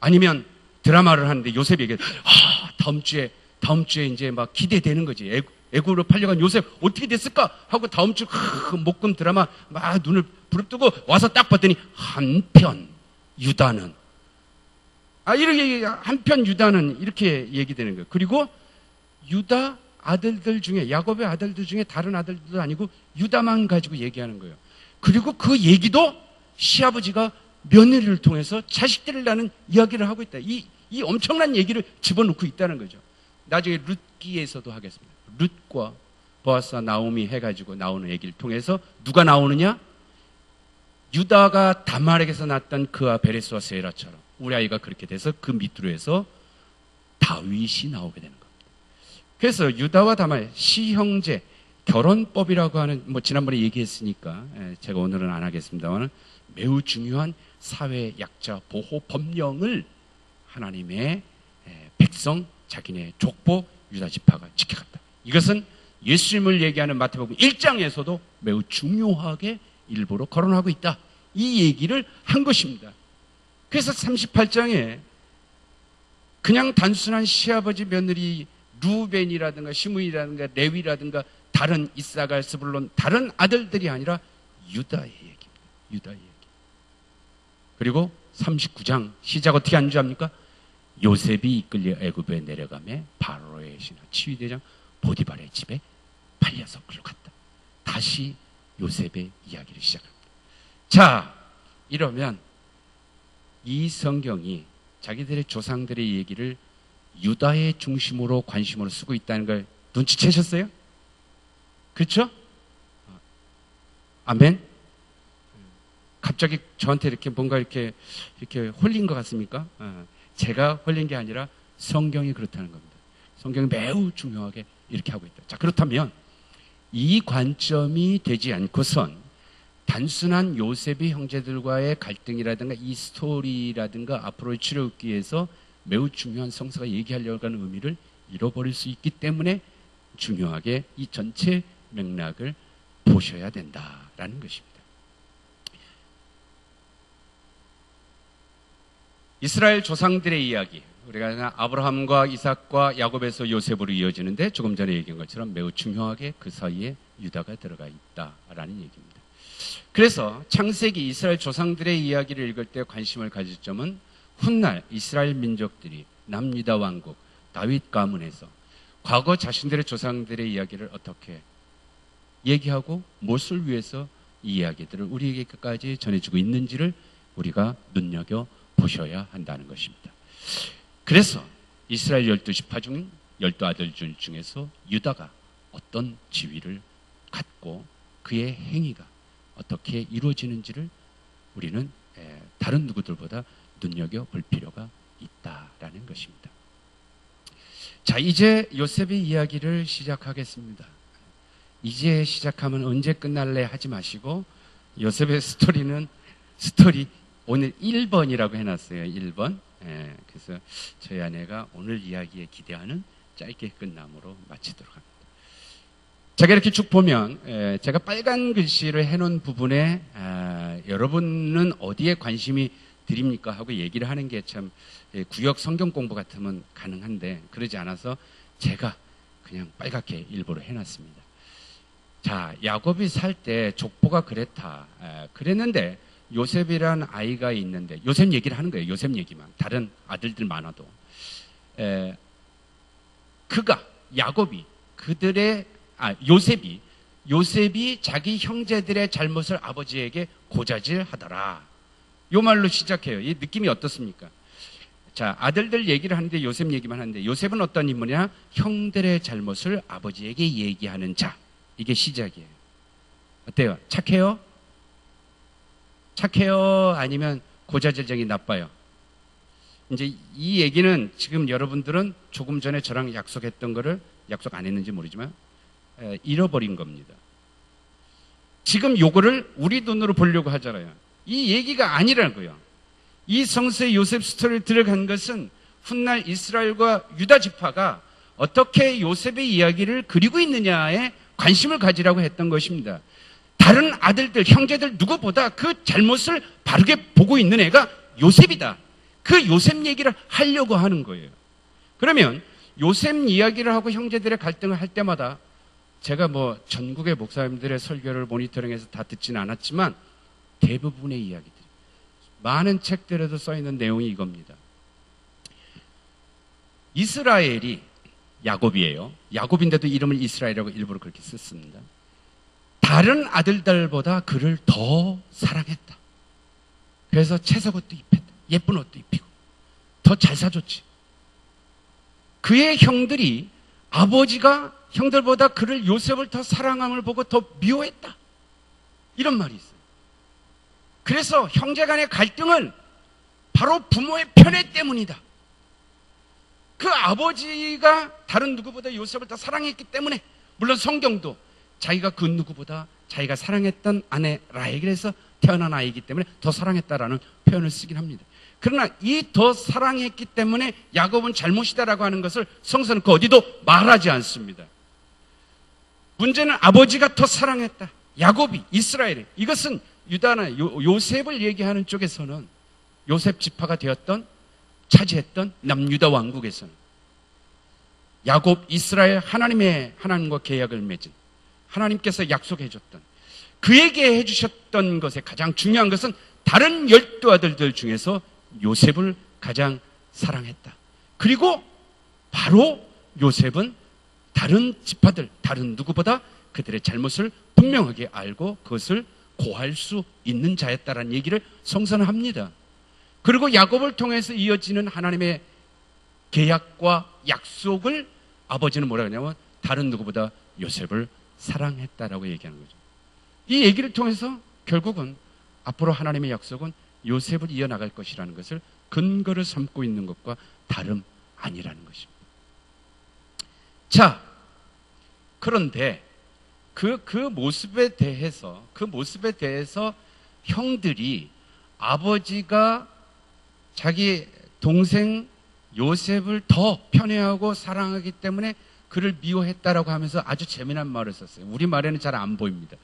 아니면 드라마를 하는데 요셉 얘기 다음 주에 이제 막 기대되는 거지. 애굽으로 팔려간 요셉 어떻게 됐을까 하고 다음 주 목금 드라마 막 눈을 부릅뜨고 와서 딱 봤더니 한편 유다는 이렇게 한편 유다는 이렇게 얘기되는 거예요. 그리고 유다 아들들 중에 야곱의 아들들 중에 다른 아들들도 아니고 유다만 가지고 얘기하는 거예요. 그리고 그 얘기도 시아버지가 며느리를 통해서 자식들을 낳는 이야기를 하고 있다. 이 엄청난 얘기를 집어넣고 있다는 거죠. 나중에 룻기에서도 하겠습니다. 룻과 보아스와 나오미 해가지고 나오는 얘기를 통해서 누가 나오느냐? 유다가 다말에게서 낳았던 그와 베레스와 세라처럼 우리 아이가 그렇게 돼서 그 밑으로 해서 다윗이 나오게 되는 겁니다. 그래서 유다와 다말 시형제 결혼법이라고 하는 지난번에 얘기했으니까 제가 오늘은 안 하겠습니다만 매우 중요한 사회 약자 보호 법령을 하나님의 백성 자기네 족보 유다 지파가 지켜갔다. 이것은 예수님을 얘기하는 마태복음 1장에서도 매우 중요하게 일부러 거론하고 있다. 이 얘기를 한 것입니다. 그래서 38장에 그냥 단순한 시아버지 며느리 루벤이라든가 시므이라든가 레위라든가 다른 이사갈 스불론 다른 아들들이 아니라 유다의 얘기입니다. 유다의 얘기. 그리고 39장 시작 어떻게 한 줄 압니까? 요셉이 이끌려 애굽에 내려가며 바로의 신하 치위대장 보디발의 집에 팔려서 그로 갔다. 다시 요셉의 이야기를 시작합니다. 자, 이러면 이 성경이 자기들의 조상들의 얘기를 유다의 중심으로 관심으로 쓰고 있다는 걸 눈치채셨어요? 그렇죠? 아멘? 갑자기 저한테 이렇게 뭔가 이렇게 홀린 것 같습니까? 제가 홀린 게 아니라 성경이 그렇다는 겁니다. 성경이 매우 중요하게 이렇게 하고 있다. 자, 그렇다면 이 관점이 되지 않고선 단순한 요셉의 형제들과의 갈등이라든가 이 스토리라든가 앞으로의 출애굽기에서 매우 중요한 성서가 얘기하려고 하는 의미를 잃어버릴 수 있기 때문에 중요하게 이 전체 맥락을 보셔야 된다라는 것입니다. 이스라엘 조상들의 이야기, 우리가 아브라함과 이삭과 야곱에서 요셉으로 이어지는데 조금 전에 얘기한 것처럼 매우 중요하게 그 사이에 유다가 들어가 있다라는 얘기입니다. 그래서 창세기 이스라엘 조상들의 이야기를 읽을 때 관심을 가질 점은 훗날 이스라엘 민족들이 남유다 왕국 다윗 가문에서 과거 자신들의 조상들의 이야기를 어떻게 얘기하고 무엇을 위해서 이 이야기들을 우리에게까지 전해주고 있는지를 우리가 눈여겨 보셔야 한다는 것입니다. 그래서 이스라엘 12지파 중 12아들 중에서 유다가 어떤 지위를 갖고 그의 행위가 어떻게 이루어지는지를 우리는 다른 누구들보다 눈여겨볼 필요가 있다라는 것입니다. 자, 이제 요셉의 이야기를 시작하겠습니다. 이제 시작하면 언제 끝날래 하지 마시고 요셉의 스토리 오늘 1번이라고 해놨어요. 1번. 그래서 저희 아내가 오늘 이야기에 기대하는 짧게 끝남으로 마치도록 합니다. 제가 이렇게 쭉 보면 제가 빨간 글씨를 해놓은 부분에 여러분은 어디에 관심이 드립니까 하고 얘기를 하는 게 참 구역 성경 공부 같으면 가능한데 그러지 않아서 제가 그냥 빨갛게 일부러 해놨습니다. 자, 야곱이 살 때 족보가 그랬는데 요셉이란 아이가 있는데 요셉 얘기를 하는 거예요. 요셉 얘기만. 다른 아들들 많아도 요셉이 자기 형제들의 잘못을 아버지에게 고자질하더라. 요 말로 시작해요. 이 느낌이 어떻습니까? 자, 아들들 얘기를 하는데 요셉 얘기만 하는데 요셉은 어떤 인물이냐? 형들의 잘못을 아버지에게 얘기하는 자. 이게 시작이에요. 어때요? 착해요? 아니면 고자질적이 나빠요? 이제 이 얘기는 지금 여러분들은 조금 전에 저랑 약속했던 거를 약속 안 했는지 모르지만 잃어버린 겁니다. 지금 요거를 우리 눈으로 보려고 하잖아요. 이 얘기가 아니라고요. 이 성서의 요셉 스토리를 들어간 것은 훗날 이스라엘과 유다 지파가 어떻게 요셉의 이야기를 그리고 있느냐에 관심을 가지라고 했던 것입니다. 다른 아들들, 형제들 누구보다 그 잘못을 바르게 보고 있는 애가 요셉이다. 그 요셉 얘기를 하려고 하는 거예요. 그러면 요셉 이야기를 하고 형제들의 갈등을 할 때마다 제가 전국의 목사님들의 설교를 모니터링해서 다 듣지는 않았지만 대부분의 이야기들이 많은 책들에도 써있는 내용이 이겁니다. 이스라엘이 야곱이에요. 야곱인데도 이름을 이스라엘이라고 일부러 그렇게 썼습니다. 다른 아들들보다 그를 더 사랑했다. 그래서 채색 옷도 입혔다. 예쁜 옷도 입히고 더 잘 사줬지. 그의 형들이 아버지가 형들보다 그를 요셉을 더 사랑함을 보고 더 미워했다. 이런 말이 있어요. 그래서 형제 간의 갈등은 바로 부모의 편애 때문이다. 그 아버지가 다른 누구보다 요셉을 더 사랑했기 때문에, 물론 성경도 자기가 그 누구보다 자기가 사랑했던 아내 라헬에서 태어난 아이이기 때문에 더 사랑했다라는 표현을 쓰긴 합니다. 그러나 이 더 사랑했기 때문에 야곱은 잘못이다라고 하는 것을 성서는 그 어디도 말하지 않습니다. 문제는 아버지가 더 사랑했다. 야곱이, 이스라엘이. 이것은 유다나 요셉을 얘기하는 쪽에서는 요셉 지파가 차지했던 남유다 왕국에서는 야곱, 이스라엘 하나님과 계약을 맺은 하나님께서 약속해 줬던 그에게 해주셨던 것에 가장 중요한 것은 다른 12아들들 중에서 요셉을 가장 사랑했다. 그리고 바로 요셉은 다른 지파들, 다른 누구보다 그들의 잘못을 분명하게 알고 그것을 고할 수 있는 자였다라는 얘기를 성서는 합니다. 그리고 야곱을 통해서 이어지는 하나님의 계약과 약속을 아버지는 뭐라고 하냐면 다른 누구보다 요셉을 사랑했다라고 얘기하는 거죠. 이 얘기를 통해서 결국은 앞으로 하나님의 약속은 요셉을 이어나갈 것이라는 것을 근거를 삼고 있는 것과 다름 아니라는 것입니다. 자, 그런데 그 모습에 대해서 형들이 아버지가 자기 동생 요셉을 더 편애하고 사랑하기 때문에 그를 미워했다라고 하면서 아주 재미난 말을 썼어요. 우리말에는 잘 안 보입니다.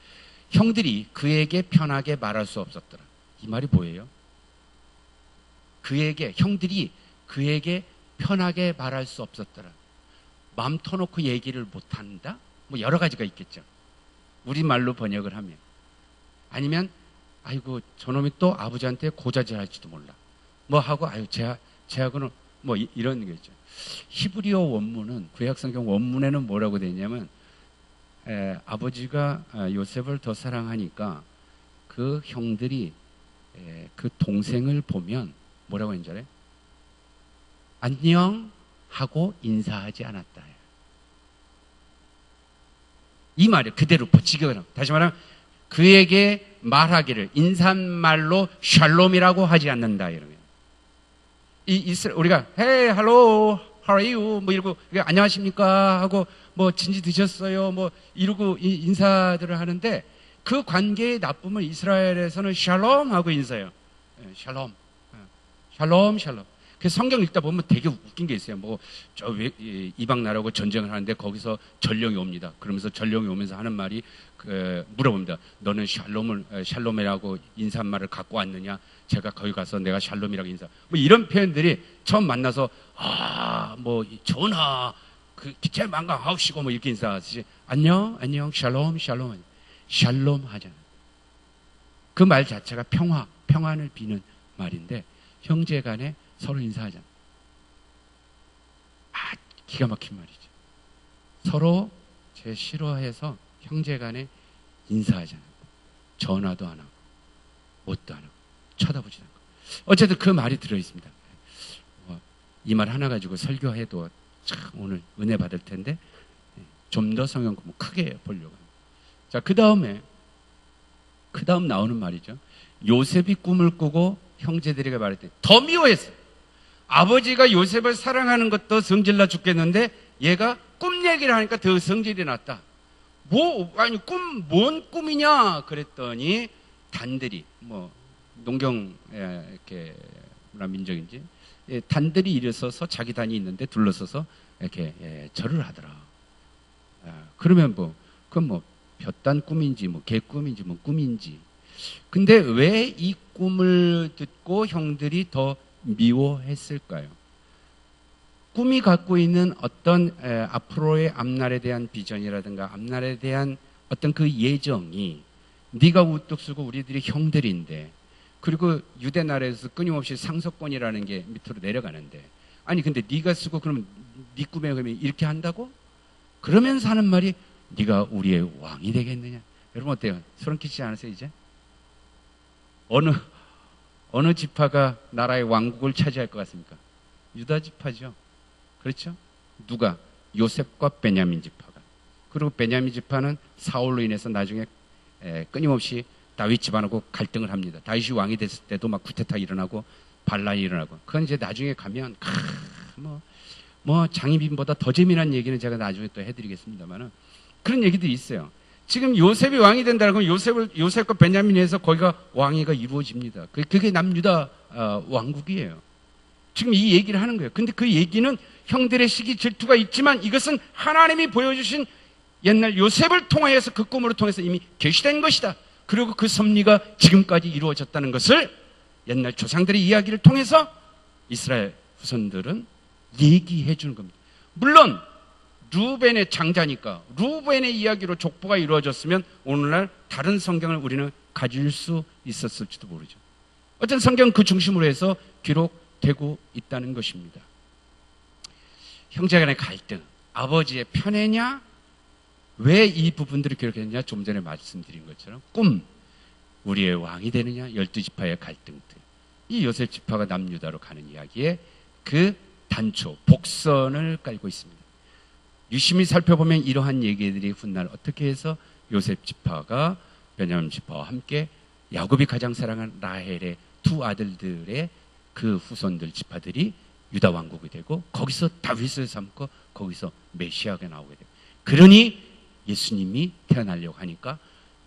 형들이 그에게 편하게 말할 수 없었더라. 이 말이 뭐예요? 형들이 그에게 편하게 말할 수 없었더라. 마음 터놓고 얘기를 못한다? 여러 가지가 있겠죠. 우리말로 번역을 하면. 아니면 아이고 저놈이 또 아버지한테 고자질할지도 몰라. 하고 쟤하고는 이런 게 있죠. 히브리어 원문은 구약성경 원문에는 뭐라고 되어 있냐면 아버지가 요셉을 더 사랑하니까 그 형들이 그 동생을 보면 뭐라고 했는지 알아요? 안녕 하고 인사하지 않았다. 이 말이 그대로 붙이거나, 다시 말하면 그에게 말하기를 인사말로 샬롬이라고 하지 않는다. 이러면 우리가 Hey, hello, how are you? 뭐 이러고 안녕하십니까 하고 뭐 진지 드셨어요? 뭐 이러고 인사들을 하는데, 그 관계의 나쁨을 이스라엘에서는 샬롬 하고 인사해요. 샬롬, 샬롬, 샬롬. 그 성경 읽다 보면 되게 웃긴 게 있어요. 뭐 저 이방 나라하고 전쟁을 하는데 거기서 전령이 옵니다. 그러면서 전령이 오면서 하는 말이 물어봅니다. 너는 샬롬이라고 인사말을 갖고 왔느냐? 제가 거기 가서 내가 샬롬이라고 인사. 뭐 이런 표현들이 처음 만나서 뭐 전하 기체 만강하시고 뭐 이렇게 인사하듯이 안녕, 샬롬, 샬롬, 샬롬 하잖아요. 그 말 자체가 평안을 비는 말인데 형제간에 서로 인사하잖아. 기가 막힌 말이죠. 서로 제 싫어해서 형제간에 인사하잖아. 전화도 안 하고 옷도 안 하고 쳐다보지도 않고. 어쨌든 그 말이 들어있습니다. 이 말 하나 가지고 설교해도 참 오늘 은혜 받을 텐데 좀 더 성경 공부 크게 보려고 합니다. 자, 그 다음 나오는 말이죠. 요셉이 꿈을 꾸고 형제들에게 말했더니 더 미워했어요. 아버지가 요셉을 사랑하는 것도 성질나 죽겠는데 얘가 꿈 얘기를 하니까 더 성질이 났다. 뭔 꿈이냐? 그랬더니 단들이, 농경, 이렇게, 민족인지, 단들이 일어서서 자기 단이 있는데 둘러서서 이렇게, 절을 하더라. 그러면 그건 볕단 꿈인지, 개 꿈인지, 꿈인지. 근데 왜 이 꿈을 듣고 형들이 더 미워했을까요? 꿈이 갖고 있는 어떤 앞으로의 앞날에 대한 비전이라든가 앞날에 대한 어떤 그 예정이, 네가 우뚝 서고 우리들이 형들인데, 그리고 유대 나라에서 끊임없이 상속권이라는 게 밑으로 내려가는데, 아니 근데 네가 쓰고 그러면 네 꿈에 그러면 이렇게 한다고? 그러면서 하는 말이 네가 우리의 왕이 되겠느냐? 여러분 어때요? 소름 끼치지 않으세요 이제? 어느 지파가 나라의 왕국을 차지할 것 같습니까? 유다 지파죠. 그렇죠? 누가? 요셉과 베냐민 지파가. 그리고 베냐민 지파는 사울로 인해서 나중에 끊임없이 다윗 집안하고 갈등을 합니다. 다윗이 왕이 됐을 때도 막 쿠데타 일어나고 반란이 일어나고. 그건 이제 나중에 가면 장희빈보다 더 재미난 얘기는 제가 나중에 또 해드리겠습니다만은 그런 얘기들이 있어요. 지금 요셉이 왕이 된다고 하면 요셉과 베냐민에서 거기가 왕위가 이루어집니다. 그게 남유다 왕국이에요. 지금 이 얘기를 하는 거예요. 근데 그 얘기는 형들의 시기 질투가 있지만 이것은 하나님이 보여주신 옛날 요셉을 통하여서 그 꿈으로 통해서 이미 계시된 것이다. 그리고 그 섭리가 지금까지 이루어졌다는 것을 옛날 조상들의 이야기를 통해서 이스라엘 후손들은 얘기해 주는 겁니다. 물론 루벤의 장자니까 루벤의 이야기로 족보가 이루어졌으면 오늘날 다른 성경을 우리는 가질 수 있었을지도 모르죠. 어쨌든 성경은 그 중심으로 해서 기록되고 있다는 것입니다. 형제간의 갈등, 아버지의 편애냐? 왜 이 부분들이 기록했느냐? 좀 전에 말씀드린 것처럼 꿈, 우리의 왕이 되느냐? 12지파의 갈등들. 이 요셉 지파가 남유다로 가는 이야기에 그 단초, 복선을 깔고 있습니다. 유심히 살펴보면 이러한 얘기들이 훗날 어떻게 해서 요셉 지파가 베냐민 지파와 함께 야곱이 가장 사랑한 라헬의 두 아들들의 그 후손들 지파들이 유다 왕국이 되고 거기서 다윗을 삼고 거기서 메시아가 나오게 되고, 그러니 예수님이 태어나려고 하니까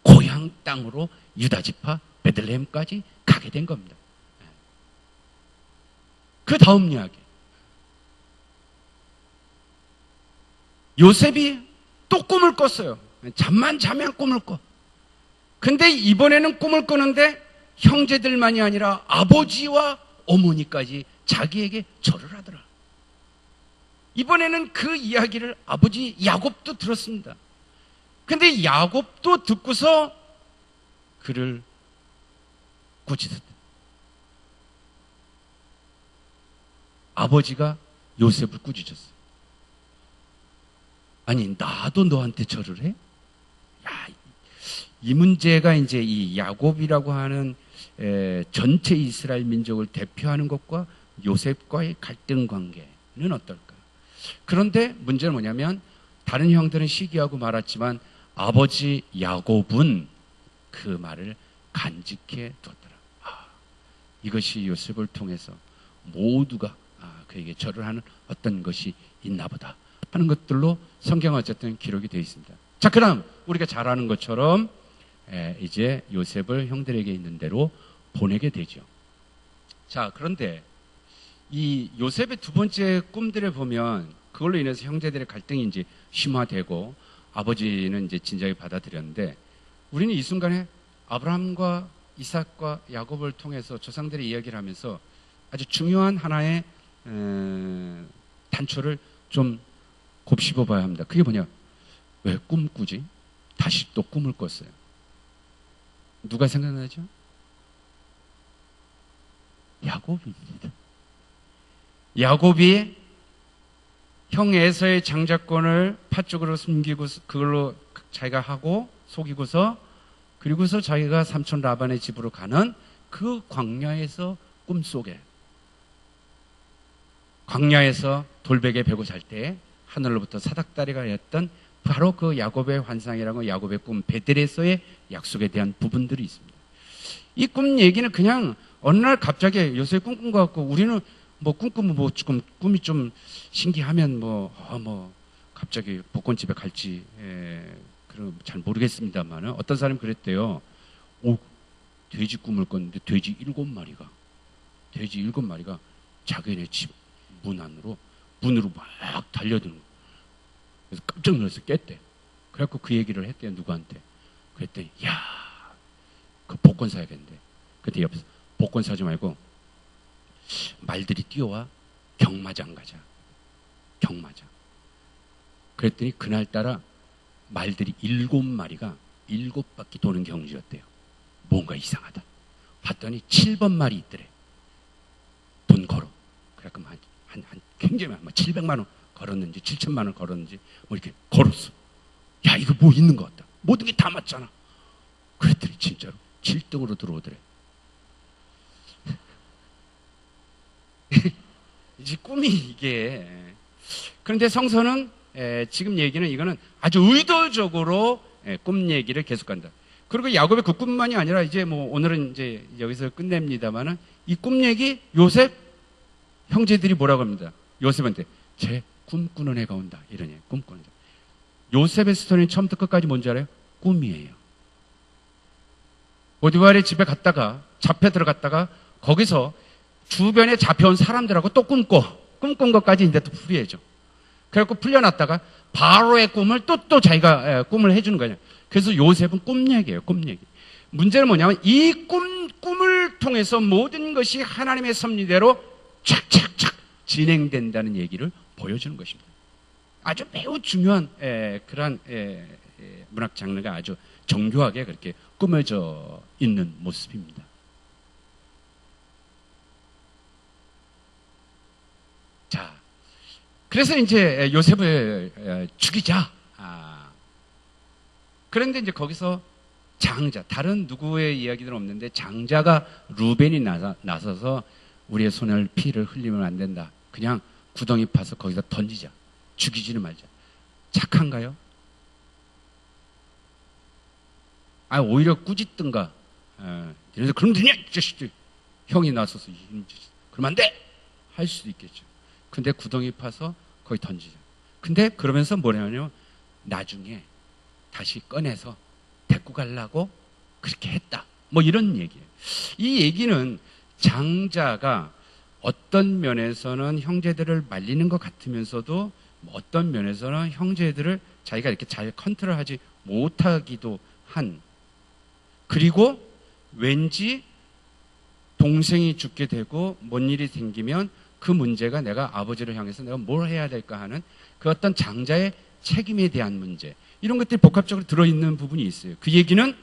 고향 땅으로 유다 지파 베들레헴까지 가게 된 겁니다. 그 다음 이야기, 요셉이 또 꿈을 꿨어요. 잠만 자면 꿈을 꿔. 근데 이번에는 꿈을 꾸는데 형제들만이 아니라 아버지와 어머니까지 자기에게 절을 하더라. 이번에는 그 이야기를 아버지 야곱도 들었습니다. 근데 야곱도 듣고서 그를 꾸짖었다. 아버지가 요셉을 꾸짖었어요. 아니 나도 너한테 절을 해? 야, 이 문제가 이제 이 야곱이라고 하는 전체 이스라엘 민족을 대표하는 것과 요셉과의 갈등 관계는 어떨까? 그런데 문제는 뭐냐면 다른 형들은 시기하고 말았지만 아버지 야곱은 그 말을 간직해 두었더라. 이것이 요셉을 통해서 모두가 그에게 절을 하는 어떤 것이 있나 보다 하는 것들로 성경은 어쨌든 기록이 되어 있습니다. 자, 그다음 우리가 잘 아는 것처럼 이제 요셉을 형들에게 있는 대로 보내게 되죠. 자, 그런데 이 요셉의 두 번째 꿈들을 보면 그걸로 인해서 형제들의 갈등이 이제 심화되고 아버지는 이제 진작에 받아들였는데 우리는 이 순간에 아브라함과 이삭과 야곱을 통해서 조상들의 이야기를 하면서 아주 중요한 하나의 단초를 좀 곱씹어 봐야 합니다. 그게 뭐냐? 왜 꿈꾸지? 다시 또 꿈을 꿨어요. 누가 생각나죠? 야곱입니다. 야곱이 형 에서의 장자권을 팥 쪽으로 숨기고 그걸로 자기가 하고 속이고서 그리고서 자기가 삼촌 라반의 집으로 가는 그 광야에서 꿈속에 광야에서 돌베개 베고 잘 때 하늘로부터 사닥다리가 했던 바로 그 야곱의 환상이라고 야곱의 꿈 베델에서의 약속에 대한 부분들이 있습니다. 이 꿈 얘기는 그냥 어느 날 갑자기 요새 꿈꾼 것 같고 우리는 뭐 꿈꾸면 뭐 조금 꿈이 좀 신기하면 갑자기 복권집에 갈지 그럼 잘 모르겠습니다만 어떤 사람이 그랬대요. 돼지 꿈을 꿨는데 돼지 7마리가 자기네 집 문으로 막 달려드는 거예요. 그래서 깜짝 놀라서 깼대. 그래갖고 그 얘기를 했대요. 누구한테. 그랬더니 그 복권 사야겠는데. 그때 옆에서 복권 사지 말고 말들이 뛰어와 경마장 가자. 경마장. 그랬더니 그날따라 말들이 7마리가 7바퀴 도는 경주였대요. 뭔가 이상하다. 봤더니 7번 말이 있더래. 돈 걸어. 그래갖고 한 굉장히 많아. 700만 원 걸었는지 7천만 원 걸었는지 뭐 이렇게 걸었어. 야, 이거 뭐 있는 것 같다. 모든 게 다 맞잖아. 그랬더니 진짜로 7등으로 들어오더래. 이제 꿈이 이게. 그런데 성서는 지금 얘기는 이거는 아주 의도적으로 꿈 얘기를 계속한다. 그리고 야곱의 그 꿈만이 아니라 이제 뭐 오늘은 이제 여기서 끝냅니다만은 이 꿈 얘기 요셉 형제들이 뭐라고 합니다. 요셉한테 제 꿈꾸는 애가 온다. 이러니 꿈꾸는 애. 요셉의 스토리는 처음부터 끝까지 뭔지 알아요? 꿈이에요. 보디발의 집에 갔다가 잡혀 들어갔다가 거기서 주변에 잡혀온 사람들하고 또 꿈꾼 것까지 이제 또 풀이해줘. 그래갖고 풀려났다가 바로의 꿈을 또 자기가 꿈을 해주는 거예요. 그래서 요셉은 꿈 얘기예요. 꿈 얘기. 문제는 뭐냐면 이 꿈을 통해서 모든 것이 하나님의 섭리대로 착착착 진행된다는 얘기를 보여주는 것입니다. 아주 매우 중요한 그러한 문학 장르가 아주 정교하게 그렇게 꾸며져 있는 모습입니다. 자, 그래서 이제 요셉을 죽이자. 그런데 이제 거기서 장자, 다른 누구의 이야기들은 없는데 장자가 루벤이 나서서 우리의 손을 피를 흘리면 안 된다. 그냥 구덩이 파서 거기다 던지자. 죽이지는 말자. 착한가요? 오히려 꾸짖든가. 이래서 그럼 되냐? 이 자식들. 형이 나서서 그러면 안 돼! 할 수도 있겠죠. 근데 구덩이 파서 거기 던지자. 근데 그러면서 뭐냐면 나중에 다시 꺼내서 데리고 가려고 그렇게 했다. 뭐 이런 얘기예요. 이 얘기는 장자가 어떤 면에서는 형제들을 말리는 것 같으면서도 어떤 면에서는 형제들을 자기가 이렇게 잘 컨트롤하지 못하기도 한, 그리고 왠지 동생이 죽게 되고 뭔 일이 생기면 그 문제가 내가 아버지를 향해서 내가 뭘 해야 될까 하는 그 어떤 장자의 책임에 대한 문제, 이런 것들이 복합적으로 들어있는 부분이 있어요. 그 얘기는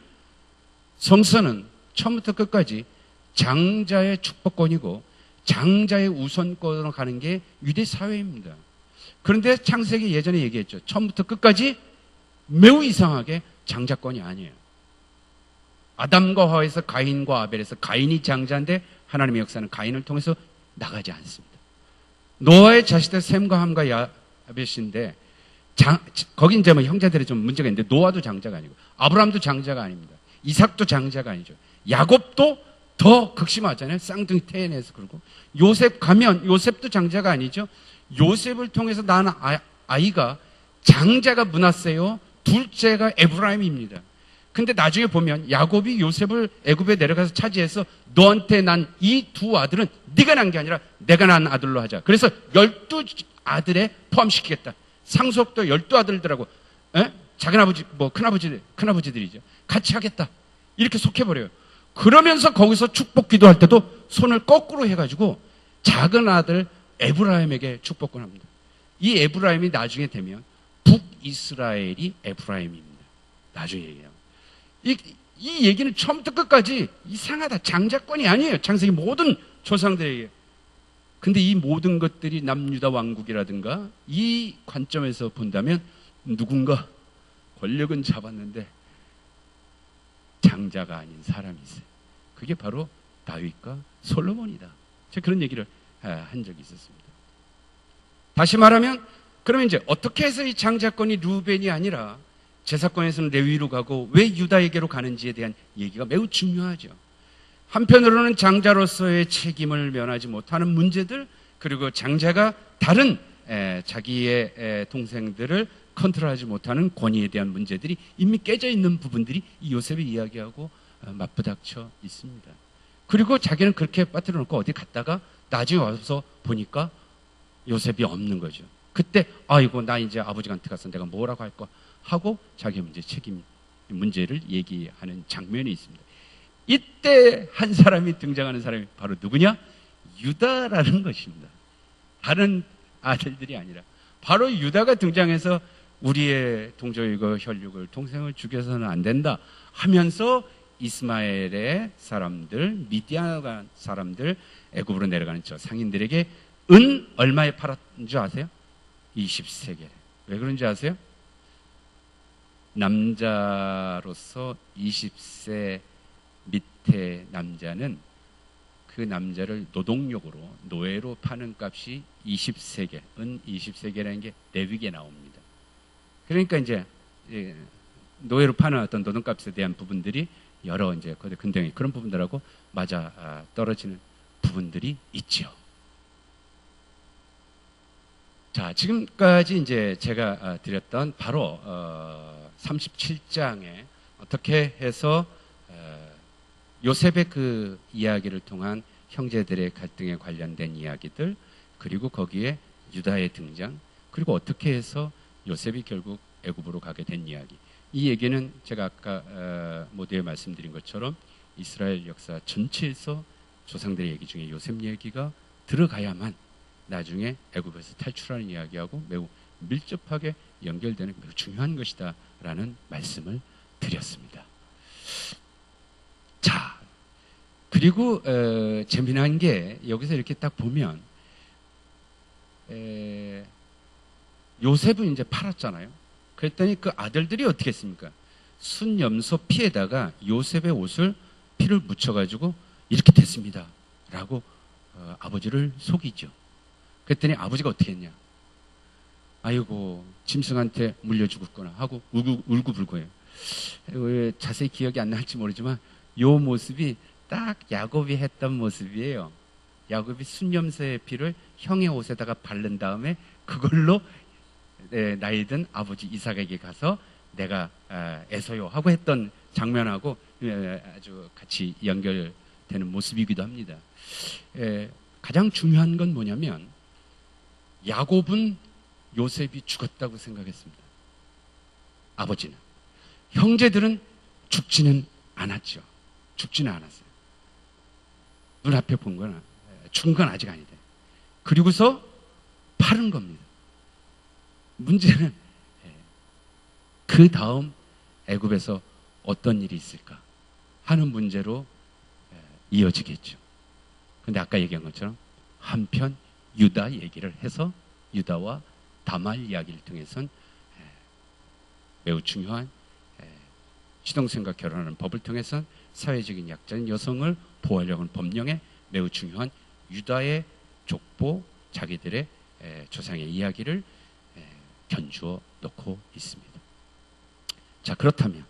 성서는 처음부터 끝까지 장자의 축복권이고 장자의 우선권으로 가는 게 유대 사회입니다. 그런데 창세기 예전에 얘기했죠. 처음부터 끝까지 매우 이상하게 장자권이 아니에요. 아담과 하와에서 가인과 아벨에서 가인이 장자인데 하나님의 역사는 가인을 통해서 나가지 않습니다. 노아의 자식들 셈과 함과 야벳인데 거기 이제 뭐 형제들이 좀 문제가 있는데 노아도 장자가 아니고 아브라함도 장자가 아닙니다. 이삭도 장자가 아니죠. 야곱도 더 극심하잖아요. 쌍둥이 태어내서. 그러고 요셉 가면 요셉도 장자가 아니죠. 요셉을 통해서 난 아이가 장자가 므낫세요, 둘째가 에브라임입니다. 근데 나중에 보면 야곱이 요셉을 애굽에 내려가서 차지해서 너한테 난 이 두 아들은 네가 난 게 아니라 내가 낳은 아들로 하자. 그래서 12아들에 포함시키겠다. 상속도 12아들들하고 작은아버지 뭐 큰아버지들이죠. 같이 하겠다. 이렇게 속해버려요. 그러면서 거기서 축복 기도할 때도 손을 거꾸로 해가지고 작은 아들 에브라임에게 축복을 합니다. 이 에브라임이 나중에 되면 북이스라엘이 에브라임입니다. 나중에 얘기해요. 이 얘기는 처음부터 끝까지 이상하다. 장자권이 아니에요. 창세기 모든 조상들에게. 근데 이 모든 것들이 남유다 왕국이라든가 이 관점에서 본다면 누군가 권력은 잡았는데 장자가 아닌 사람이 있어요. 그게 바로 다윗과 솔로몬이다. 제가 그런 얘기를 한 적이 있었습니다. 다시 말하면 그러면 이제 어떻게 해서 이 장자권이 루벤이 아니라 제사권에서는 레위로 가고 왜 유다에게로 가는지에 대한 얘기가 매우 중요하죠. 한편으로는 장자로서의 책임을 면하지 못하는 문제들, 그리고 장자가 다른 자기의 동생들을 컨트롤하지 못하는 권위에 대한 문제들이 이미 깨져 있는 부분들이 이 요셉이 이야기하고 맞부닥쳐 있습니다. 그리고 자기는 그렇게 빠뜨려 놓고 어디 갔다가 나중에 와서 보니까 요셉이 없는 거죠. 그때 아이고 나 이제 아버지한테 가서 내가 뭐라고 할까 하고 자기 책임 문제를 얘기하는 장면이 있습니다. 이때 한 사람이 등장하는 사람이 바로 누구냐? 유다라는 것입니다. 다른 아들들이 아니라 바로 유다가 등장해서 우리의 동족이고 혈육을 동생을 죽여서는 안 된다 하면서 이스마엘의 사람들, 미디안 사람들, 애굽으로 내려가는 저 상인들에게 은 얼마에 팔았는 줄 아세요? 20세겔. 왜 그런지 아세요? 남자로서 20세 밑에 남자는 그 남자를 노동력으로 노예로 파는 값이 20세겔, 은 20세겔이라는 게 레위기에 나옵니다. 그러니까 이제 노예로 파는 어떤 노동값에 대한 부분들이 여러 이제 근대 그런 부분들하고 맞아 떨어지는 부분들이 있죠. 자, 지금까지 이제 제가 드렸던 바로 37장에 어떻게 해서 요셉의 그 이야기를 통한 형제들의 갈등에 관련된 이야기들, 그리고 거기에 유다의 등장, 그리고 어떻게 해서 요셉이 결국 애굽으로 가게 된 이야기. 이 얘기는 제가 아까 모두에 말씀드린 것처럼 이스라엘 역사 전체에서 조상들의 얘기 중에 요셉 얘기가 들어가야만 나중에 애굽에서 탈출하는 이야기하고 매우 밀접하게 연결되는 매우 중요한 것이다라는 말씀을 드렸습니다. 자, 그리고 재미난 게 여기서 이렇게 딱 보면 요셉은 이제 팔았잖아요. 그랬더니 그 아들들이 어떻게 했습니까? 순염소 피에다가 요셉의 옷을 피를 묻혀가지고 이렇게 됐습니다 라고 아버지를 속이죠. 그랬더니 아버지가 어떻게 했냐? 아이고 짐승한테 물려 죽었구나 하고 울고불고 해요. 자세히 기억이 안 날지 모르지만 요 모습이 딱 야곱이 했던 모습이에요. 야곱이 순염소의 피를 형의 옷에다가 바른 다음에 그걸로 나이든 아버지 이삭에게 가서 내가 애서요 하고 했던 장면하고 아주 같이 연결되는 모습이기도 합니다. 가장 중요한 건 뭐냐면 야곱은 요셉이 죽었다고 생각했습니다. 아버지는. 형제들은 죽지는 않았죠. 죽지는 않았어요. 눈앞에 본 건 죽은 건 아직 아니다. 그리고서 파는 겁니다. 문제는 그 다음 애굽에서 어떤 일이 있을까 하는 문제로 이어지겠죠. 근데 아까 얘기한 것처럼 한편 유다 얘기를 해서 유다와 다말 이야기를 통해서는 매우 중요한 시동생과 결혼하는 법을 통해서 사회적인 약자인 여성을 보호하려고 하는 법령에 매우 중요한 유다의 족보, 자기들의 조상의 이야기를 견주어 놓고 있습니다. 자, 그렇다면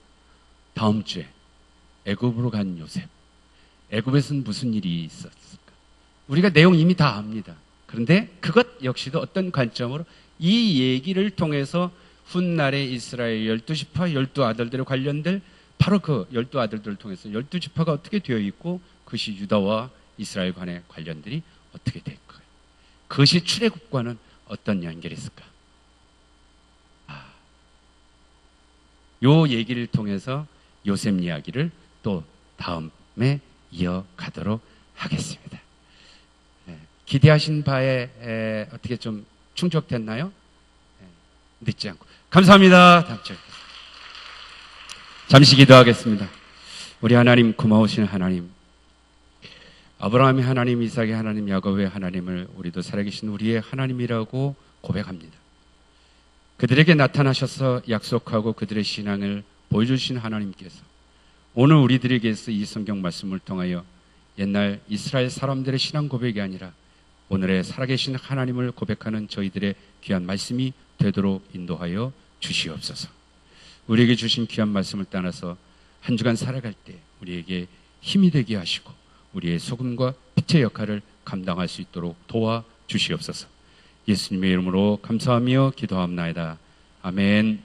다음 주에 애굽으로 간 요셉, 애굽에서는 무슨 일이 있었을까? 우리가 내용 이미 다 압니다. 그런데 그것 역시도 어떤 관점으로 이 얘기를 통해서 훗날의 이스라엘 12지파 12아들들에 관련된 바로 그 12아들들을 통해서 12지파가 어떻게 되어 있고 그것이 유다와 이스라엘 간의 관련들이 어떻게 될까요? 그것이 출애굽과는 어떤 연결이 있을까? 요 얘기를 통해서 요셉 이야기를 또 다음에 이어가도록 하겠습니다. 기대하신 바에 어떻게 좀 충족됐나요? 늦지 않고. 감사합니다. 다음 주에. 잠시 기도하겠습니다. 우리 하나님, 고마우신 하나님, 아브라함의 하나님, 이삭의 하나님, 야곱의 하나님을 우리도 살아계신 우리의 하나님이라고 고백합니다. 그들에게 나타나셔서 약속하고 그들의 신앙을 보여주신 하나님께서 오늘 우리들에게서 이 성경 말씀을 통하여 옛날 이스라엘 사람들의 신앙 고백이 아니라 오늘의 살아계신 하나님을 고백하는 저희들의 귀한 말씀이 되도록 인도하여 주시옵소서. 우리에게 주신 귀한 말씀을 따라서 한 주간 살아갈 때 우리에게 힘이 되게 하시고 우리의 소금과 빛의 역할을 감당할 수 있도록 도와 주시옵소서. 예수님의 이름으로 감사하며 기도합나이다. 아멘.